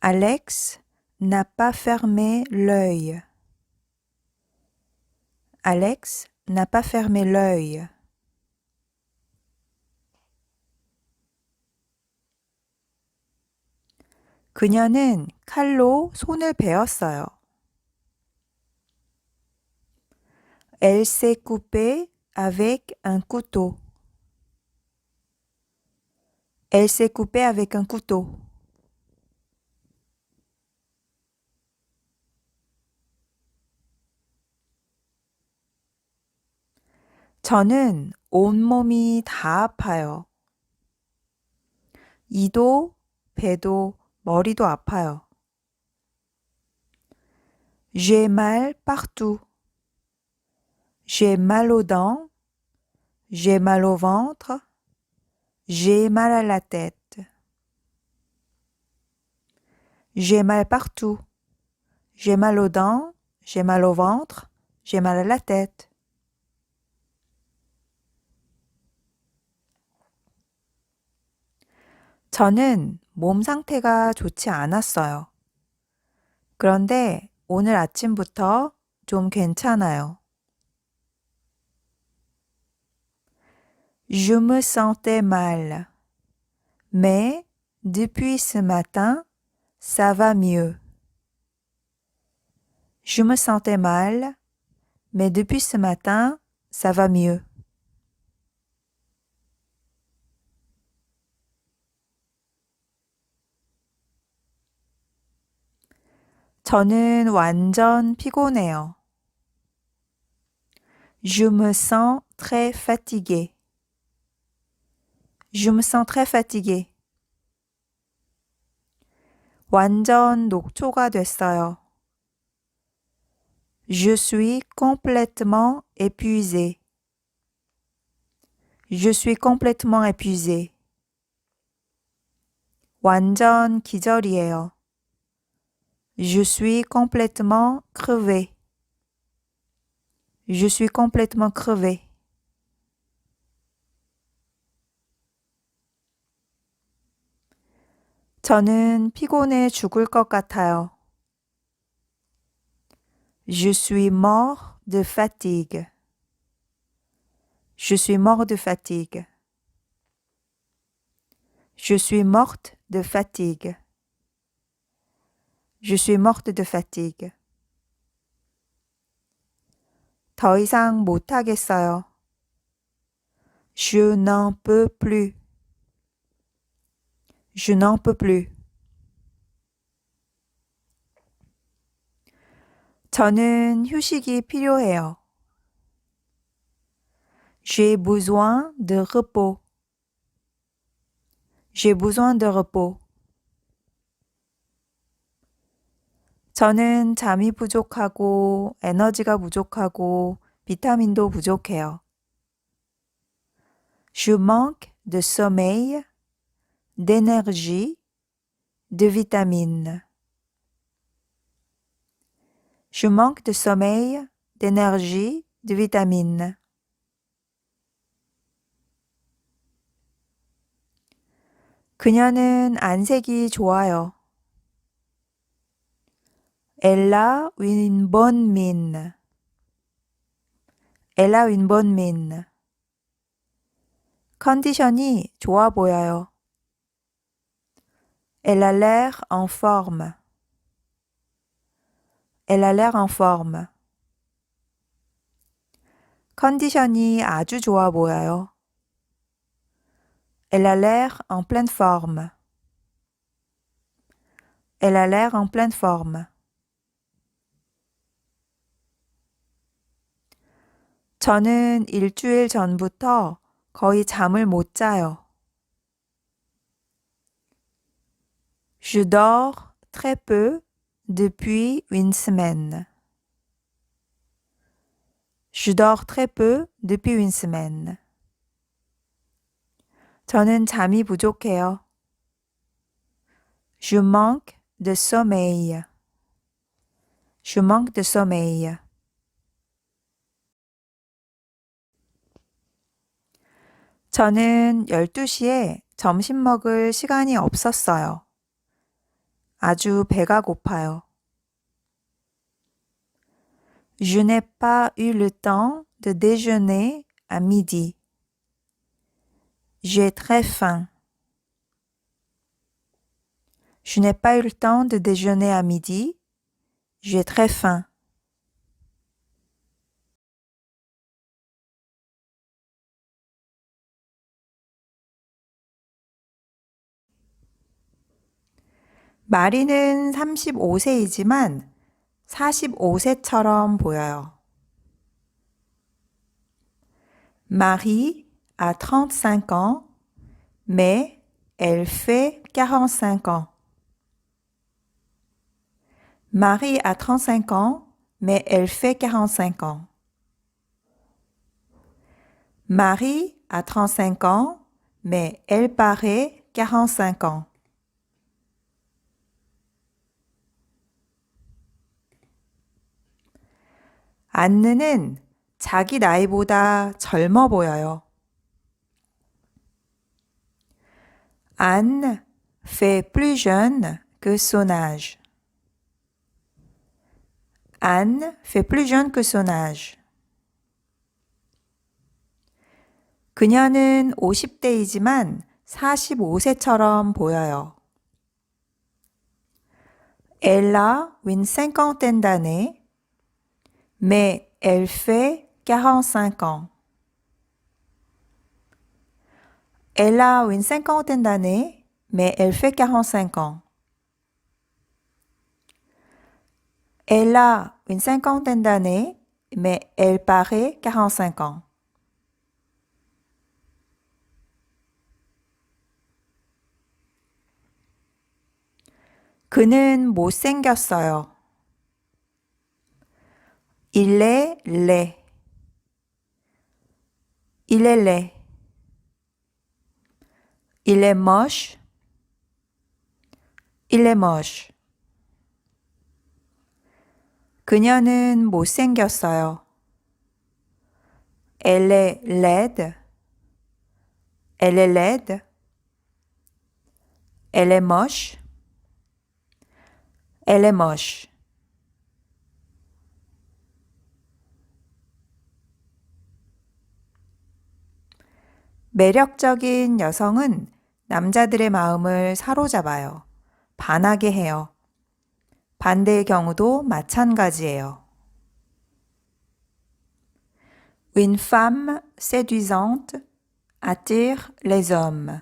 Alex n'a pas fermé l'œil. Alex n'a pas fermé l'œil. 그녀는 칼로 손을 베었어요. Elle s'est coupée avec un couteau. Elle s'est coupée avec un couteau. 저는 온몸이 다 아파요. 이도, 배도, 머리도 아파요. J'ai mal partout. J'ai mal aux dents. J'ai mal au ventre. J'ai mal à la tête. J'ai mal partout. J'ai mal aux dents. J'ai mal au ventre. J'ai mal à la tête. 저는 몸 상태가 좋지 않았어요. 그런데 오늘 아침부터 좀 괜찮아요. Je me sentais mal, mais depuis ce matin, ça va mieux. Je me sentais mal, mais depuis ce matin, ça va mieux. 저는 완전 피곤해요. Je me sens très fatigué. Je me sens très fatigué. 완전 녹초가 됐어요. Je suis complètement épuisé. Je suis complètement épuisé. 완전 기절이에요. Je suis complètement crevé. Je suis complètement crevé. 저는 피곤해 죽을 것 같아요. Je suis mort de fatigue. Je suis mort de fatigue. Je suis morte de fatigue. Je suis morte de fatigue. 더 이상 못하겠어요. Je n'en peux plus. Je n'en peux plus. 저는 휴식이 필요해요. J'ai besoin de repos. J'ai besoin de repos. 저는 잠이 부족하고 에너지가 부족하고 비타민도 부족해요. Je manque de sommeil, d'énergie, de vitamines. Je manque de sommeil, d'énergie, de vitamines. 그녀는 안색이 좋아요. Elle a une bonne mine. Elle a une bonne mine. 컨디션이 좋아 보여요. Elle a l'air en forme. Elle a l'air en forme. 컨디션이 아주 좋아 보여요. Elle a l'air en pleine forme. Elle a l'air en pleine forme. 저는 일주일 전부터 거의 잠을 못 자요. Je dors très peu depuis une semaine. Je dors très peu depuis une semaine. 저는 잠이 부족해요. Je manque de sommeil. Je manque de sommeil. 저는 12시에 점심 먹을 시간이 없었어요. 아주 배가 고파요. Je n'ai pas eu le temps de déjeuner à midi. J'ai très faim. Je n'ai pas eu le temps de déjeuner à midi. J'ai très faim. 마리는 35세이지만 45세처럼 보여요. Marie a 35 ans, mais elle fait 45 ans. Marie a 35 ans, mais elle fait 45 ans. Marie a 35 ans, mais elle paraît 45 ans. 안느는 자기 나이보다 젊어 보여요. Anne fait plus jeune que son âge. Anne fait plus jeune que son âge. 그녀는 50대이지만 45세처럼 보여요. Elle a une cinquantaine d'années, mais elle fait 45 ans. Elle a une cinquantaine d'années, mais elle fait 45 ans. Elle a une cinquantaine d'années, mais elle paraît 45 ans. 그는 못생겼어요. Il est laid. Il est laid. Il est moche. Il est moche. 그녀는 못생겼어요. Elle est laide. Elle est laide. Elle est moche. Elle est moche. 매력적인 여성은 남자들의 마음을 사로잡아요. 반하게 해요. 반대의 경우도 마찬가지예요. Une femme séduisante attire les hommes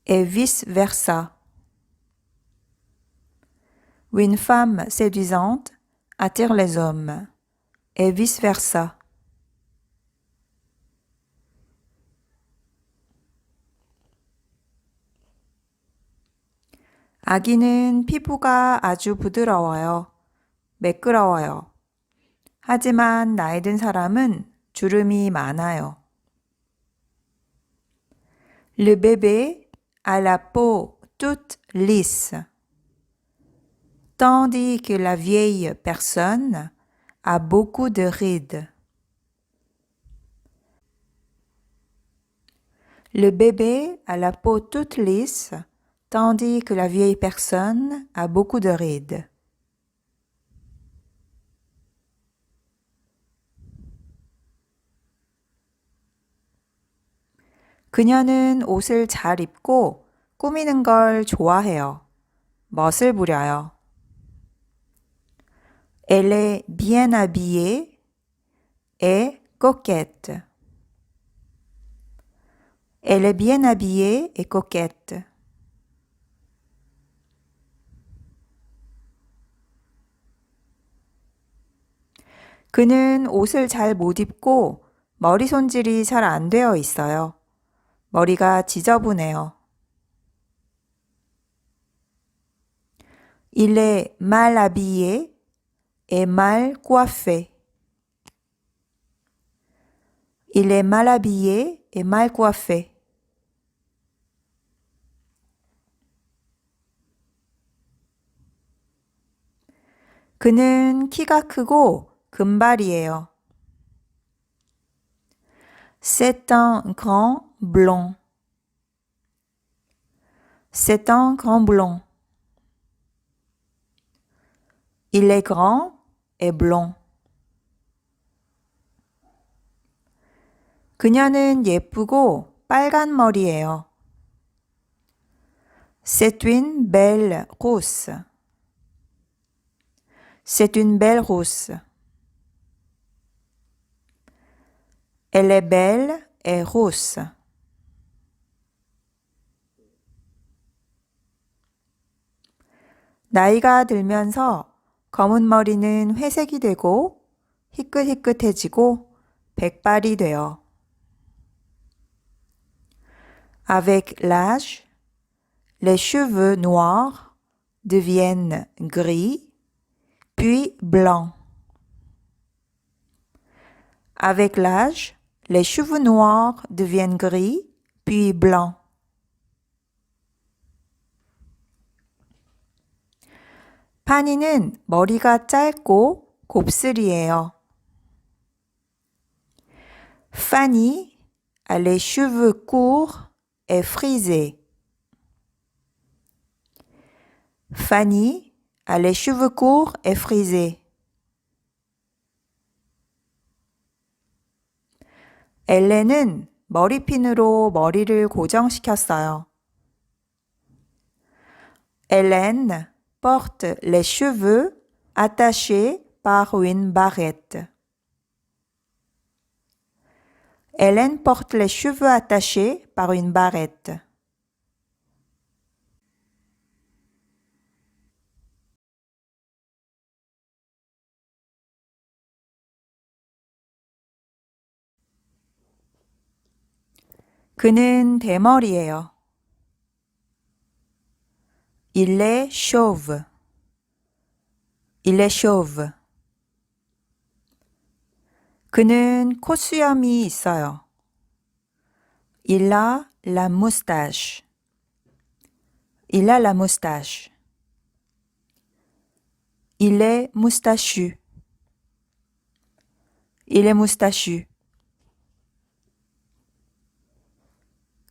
et vice-versa. Une femme séduisante attire les hommes et vice-versa. 아기는 피부가 아주 부드러워요. 매끄러워요. 하지만 나이 든 사람은 주름이 많아요. Le bébé a la peau toute lisse, tandis que la vieille personne a beaucoup de rides. Le bébé a la peau toute lisse, tandis que la vieille personne a beaucoup de rides. 그녀는 옷을 잘 입고 꾸미는 걸 좋아해요. 멋을 부려요. Elle est bien habillée et coquette. Elle est bien habillée et coquette. 그는 옷을 잘 못 입고 머리 손질이 잘 안 되어 있어요. 머리가 지저분해요. Il est mal habillé et mal coiffé. Il est mal habillé et mal coiffé. 그는 키가 크고 금발이에요. C'est un grand blond. C'est un grand blond. Il est grand et blond. 그녀는 예쁘고 빨간 머리예요. C'est une belle rousse. C'est une belle rousse. Elle est belle et rousse. 나이가 들면서 검은 머리는 회색이 되고 희끗희끗해지고 백발이 돼요. Avec l'âge, les cheveux noirs deviennent gris, puis blancs. Avec l'âge, les cheveux noirs deviennent gris, puis blancs. 파니는 머리가 짧고 곱슬이에요. Fanny a les cheveux courts et frisés. Fanny a les cheveux courts et frisés. 엘렌은 머리핀으로 머리를 고정시켰어요. Hélène porte les cheveux attachés par une barrette. Hélène porte les cheveux attachés par une barrette. 그는 대머리예요. Il est chauve. Il est chauve. 그는 콧수염이 있어요. Il a la moustache. Il a la moustache. Il est moustachu. Il est moustachu.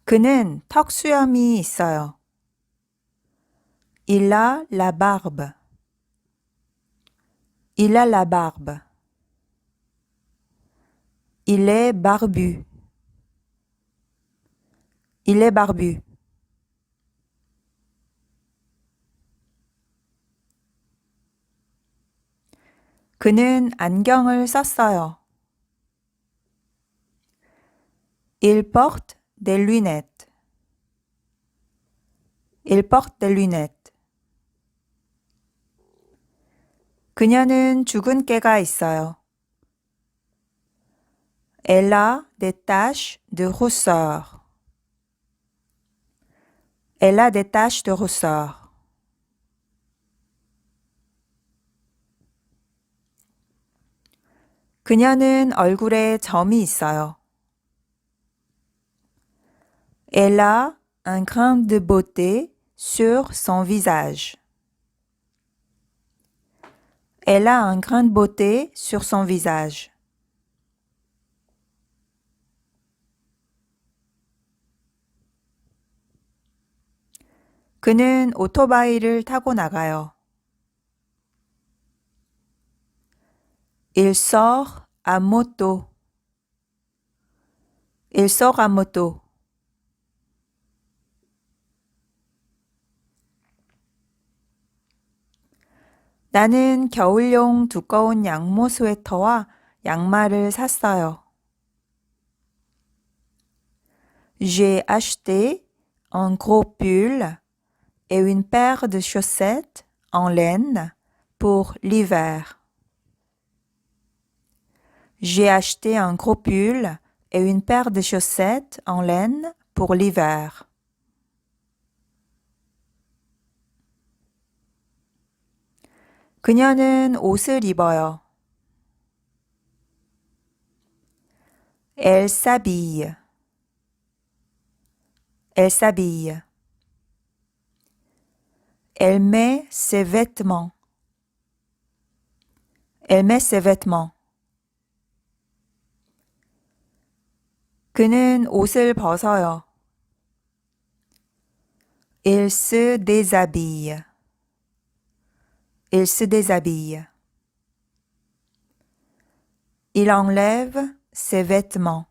그는 턱수염이 있어요. Il a la barbe. Il a la barbe. Il est barbu. Il est barbu. 그는 안경을 썼어요. Il porte des lunettes. Il porte des lunettes. 그녀는 죽은 깨가 있어요. Elle a des taches de rousseur. Elle a des taches de rousseur. 그녀는 얼굴에 점이 있어요. Elle a un grain de beauté sur son visage. Elle a un grain de beauté sur son visage. 그는 오토바이를 타고 나가요. Il sort à moto. Il sort à moto. 나는 겨울용 두꺼운 양모 스웨터와 양말을 샀어요. J'ai acheté un gros pull et une paire de chaussettes en laine pour l'hiver. J'ai acheté un gros pull et une paire de chaussettes en laine pour l'hiver. 그녀는 옷을 입어요. Elle s'habille. Elle s'habille. Elle met ses vêtements. Elle met ses vêtements. 그는 옷을 벗어요. Il se déshabille. Il se déshabille. Il enlève ses vêtements.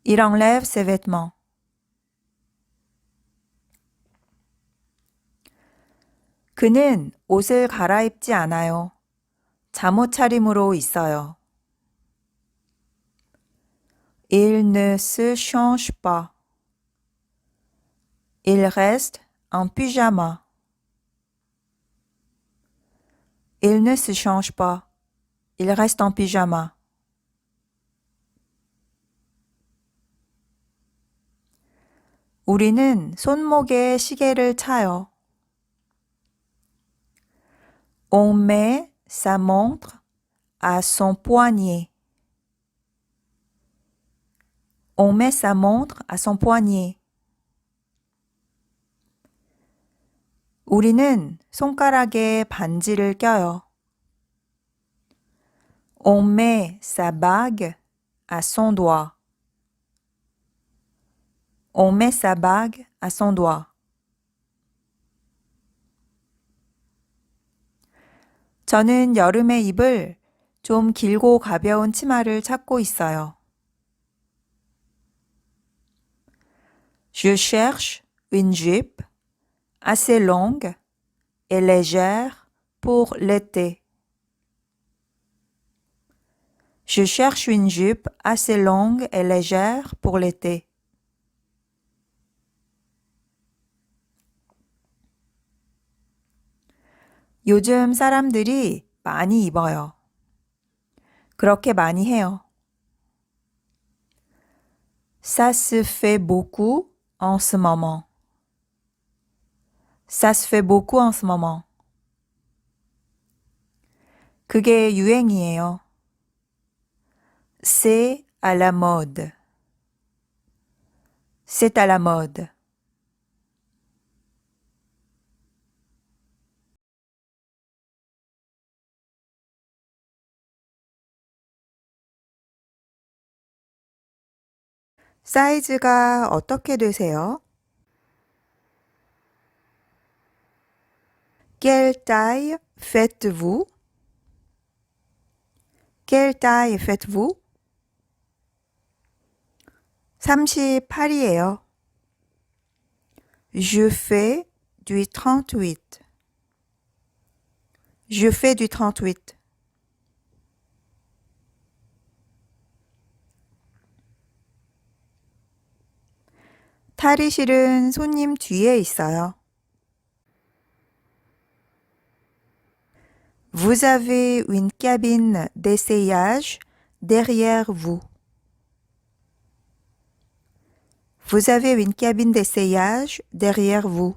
Il enlève ses vêtements. 그는 옷을 갈아입지 않아요. 잠옷 차림으로 있어요. Il ne se change pas. Il reste en pyjama. Il ne se change pas. Il reste en pyjama. 우리는 손목에 시계를 차요. On met sa montre à son poignet. On met sa montre à son poignet. 우리는 손가락에 반지를 껴요. On met sa bague à son doigt. On met sa bague à son doigt. 저는 여름에 입을 좀 길고 가벼운 치마를 찾고 있어요. Je cherche une jupe assez longue et légère pour l'été. Je cherche une jupe assez longue et légère pour l'été. 요즘 사람들이 많이 입어요. 그렇게 많이 해요. Ça se fait beaucoup en ce moment. Ça se fait beaucoup en ce moment. 그게 유행이에요. C'est à la mode. C'est à la mode. 사이즈가 어떻게 되세요? Quelle taille faites-vous? Quelle taille faites-vous? 38이에요. Je fais du 38. Je fais du 38. 탈의실은 손님 뒤에 있어요. Vous avez une cabine d'essayage derrière vous. Vous avez une cabine d'essayage derrière vous.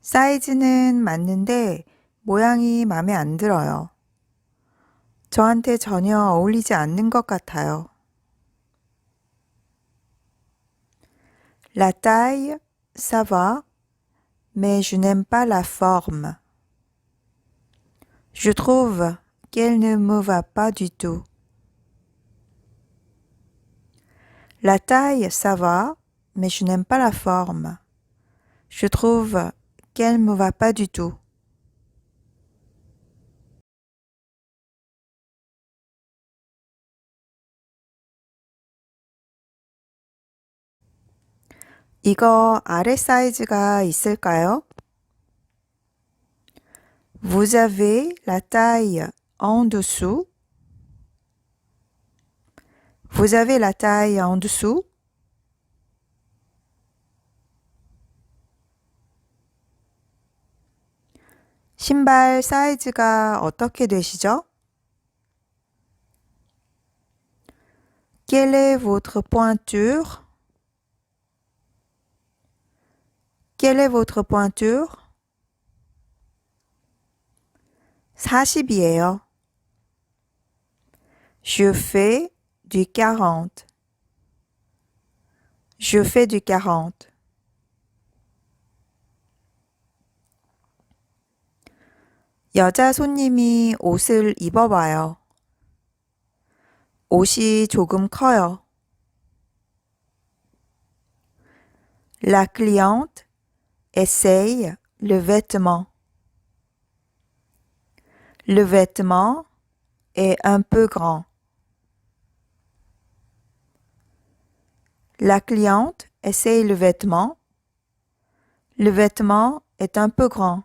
사이즈는 맞는데 모양이 마음에 안 들어요. 저한테 전혀 어울리지 않는 것 같아요. La taille, ça va, mais je n'aime pas la forme. Je trouve qu'elle ne me va pas du tout. La taille, ça va, mais je n'aime pas la forme. Je trouve qu'elle ne me va pas du tout. 이거 아래 사이즈가 있을까요? Vous avez la taille en dessous? Vous avez la taille en dessous? 신발 사이즈가 어떻게 되시죠? Quelle est votre pointure? Quelle est votre pointure? 40이에요. Je fais du 40. Je fais du 40. 여자 손님이 옷을 입어봐요. 옷이 조금 커요. La cliente essaye le vêtement. Le vêtement est un peu grand. La cliente essaye le vêtement. Le vêtement est un peu grand.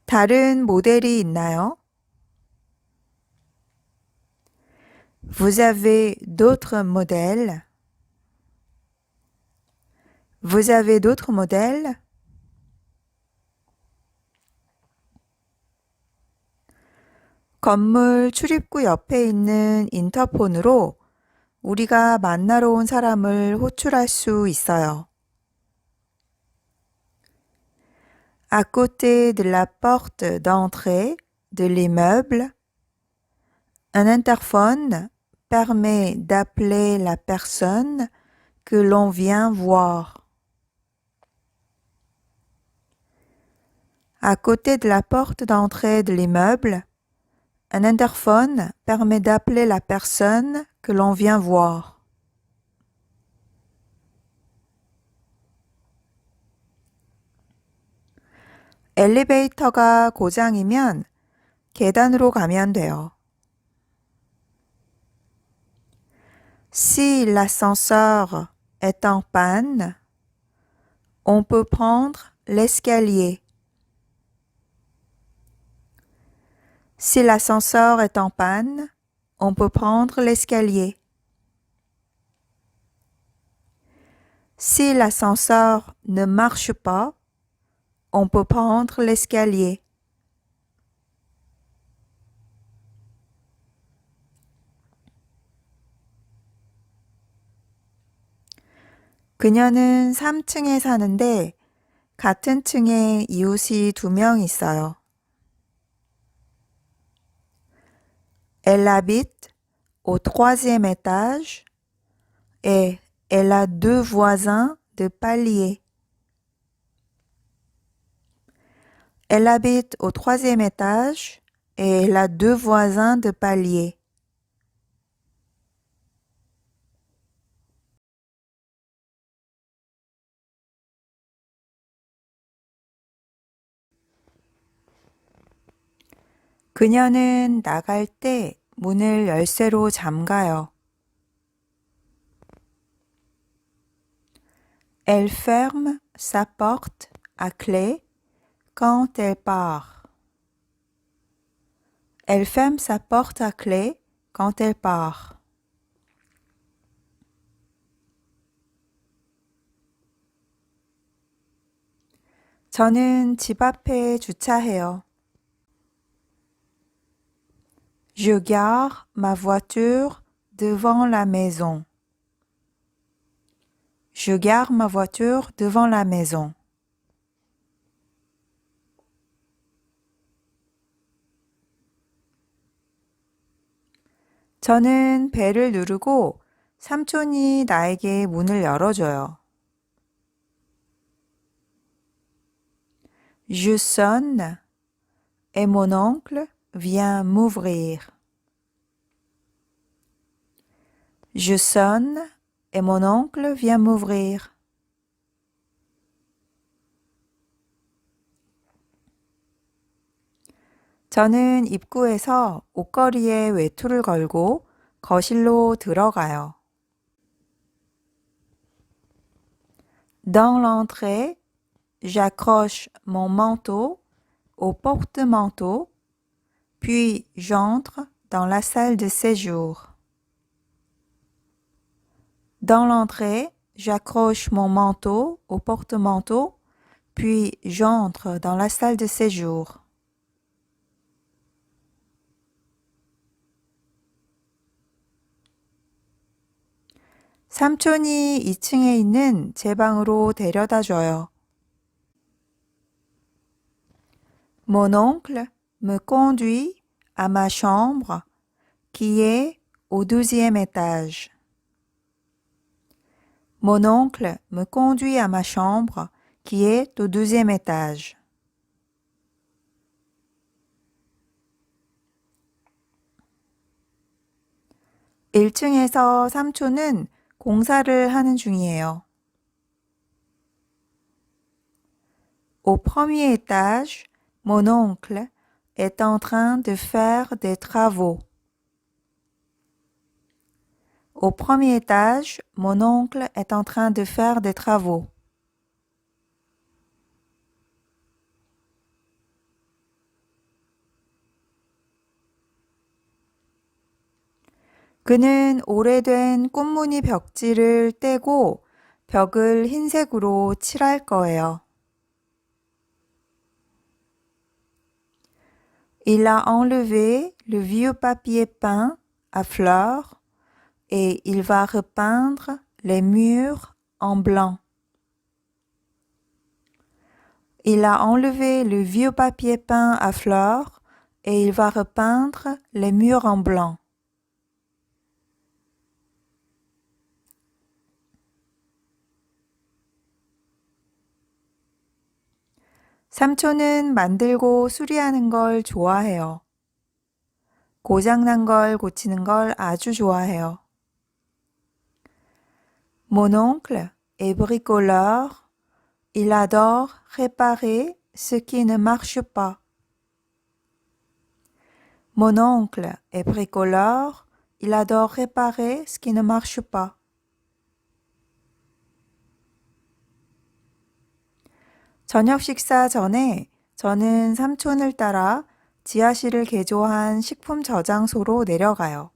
다른 모델이 있나요? Vous avez d'autres modèles? Vous avez d'autres modèles? 건물 출입구 옆에 있는 인터폰으로 우리가 만나러 온 사람을 호출할 수 있어요. À côté de la porte d'entrée de l'immeuble, un interphone permet d'appeler la personne que l'on vient voir. À côté de la porte d'entrée de l'immeuble, Un interphone permet d'appeler la personne que l'on vient voir. 엘리베이터가 고장이면 계단으로 가면 돼요. Si l'ascenseur est en panne, on peut prendre l'escalier. Si l'ascenseur est en panne, on peut prendre l'escalier. Si l'ascenseur ne marche pas, on peut prendre l'escalier. 그녀는 3층에 사는데 같은 층에 이웃이 2명 있어요. Elle habite au 3e étage et elle a 2 voisins de palier. Elle habite au 3e étage et elle a 2 voisins de palier. 그녀는 나갈 때 문을 열쇠로 잠가요. Elle ferme sa porte à clé quand elle part. Elle ferme sa porte à clé quand elle part. 저는 집 앞에 주차해요. Je gare ma voiture devant la maison. Je gare ma voiture devant la maison. 저는 벨을 누르고 삼촌이 나에게 문을 열어줘요. Je sonne et mon oncle vient m'ouvrir. Je sonne et mon oncle vient m'ouvrir. 저는 입구에서 옷걸이에 외투를 걸고 거실로 들어가요. Dans l'entrée, j'accroche mon manteau au porte-manteau, puis j'entre dans la salle de séjour. Dans l'entrée, j'accroche mon manteau au porte-manteau, puis j'entre dans la salle de séjour. 삼촌이 2층에 있는 제 방으로 데려다 줘요. Mon oncle me conduit à ma chambre qui est au 12e étage. Mon oncle me conduit à ma chambre qui est au 12e étage. (1층에서) 삼촌은 공사를 하는 중이에요. Au premier étage, mon oncle est en train de faire des travaux. Au premier étage, mon oncle est en train de faire des travaux. 그는 오래된 꽃무늬 벽지를 떼고 벽을 흰색으로 칠할 거예요. Il a enlevé le vieux papier peint à fleurs et il va repeindre les murs en blanc. Il a enlevé le vieux papier peint à fleurs et il va repeindre les murs en blanc. 삼촌은 만들고 수리하는 걸 좋아해요. 고장난 걸 고치는 걸 아주 좋아해요. Mon oncle est bricoleur. Il adore réparer ce qui ne marche pas. Mon oncle est bricoleur. Il adore réparer ce qui ne marche pas. 저녁 식사 전에 저는 삼촌을 따라 지하실을 개조한 식품 저장소로 내려가요.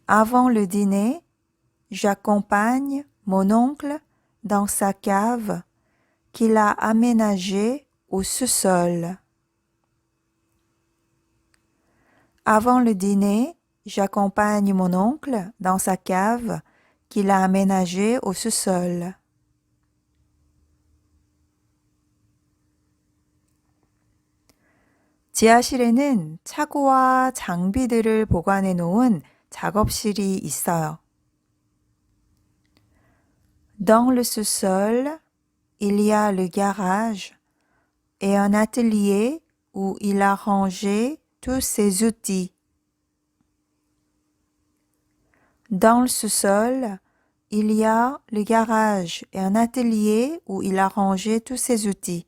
Avant le dîner, j'accompagne mon oncle dans sa cave qu'il a aménagée au sous-sol. Avant le dîner, j'accompagne mon oncle dans sa cave qu'il a aménagée au sous-sol. 지하실에는 차고와 장비들을 보관해 놓은 작업실이 있어요. Dans le sous-sol, il y a le garage et un atelier où il a rangé tous ses outils. Dans le sous-sol, il y a le garage et un atelier où il a rangé tous ses outils.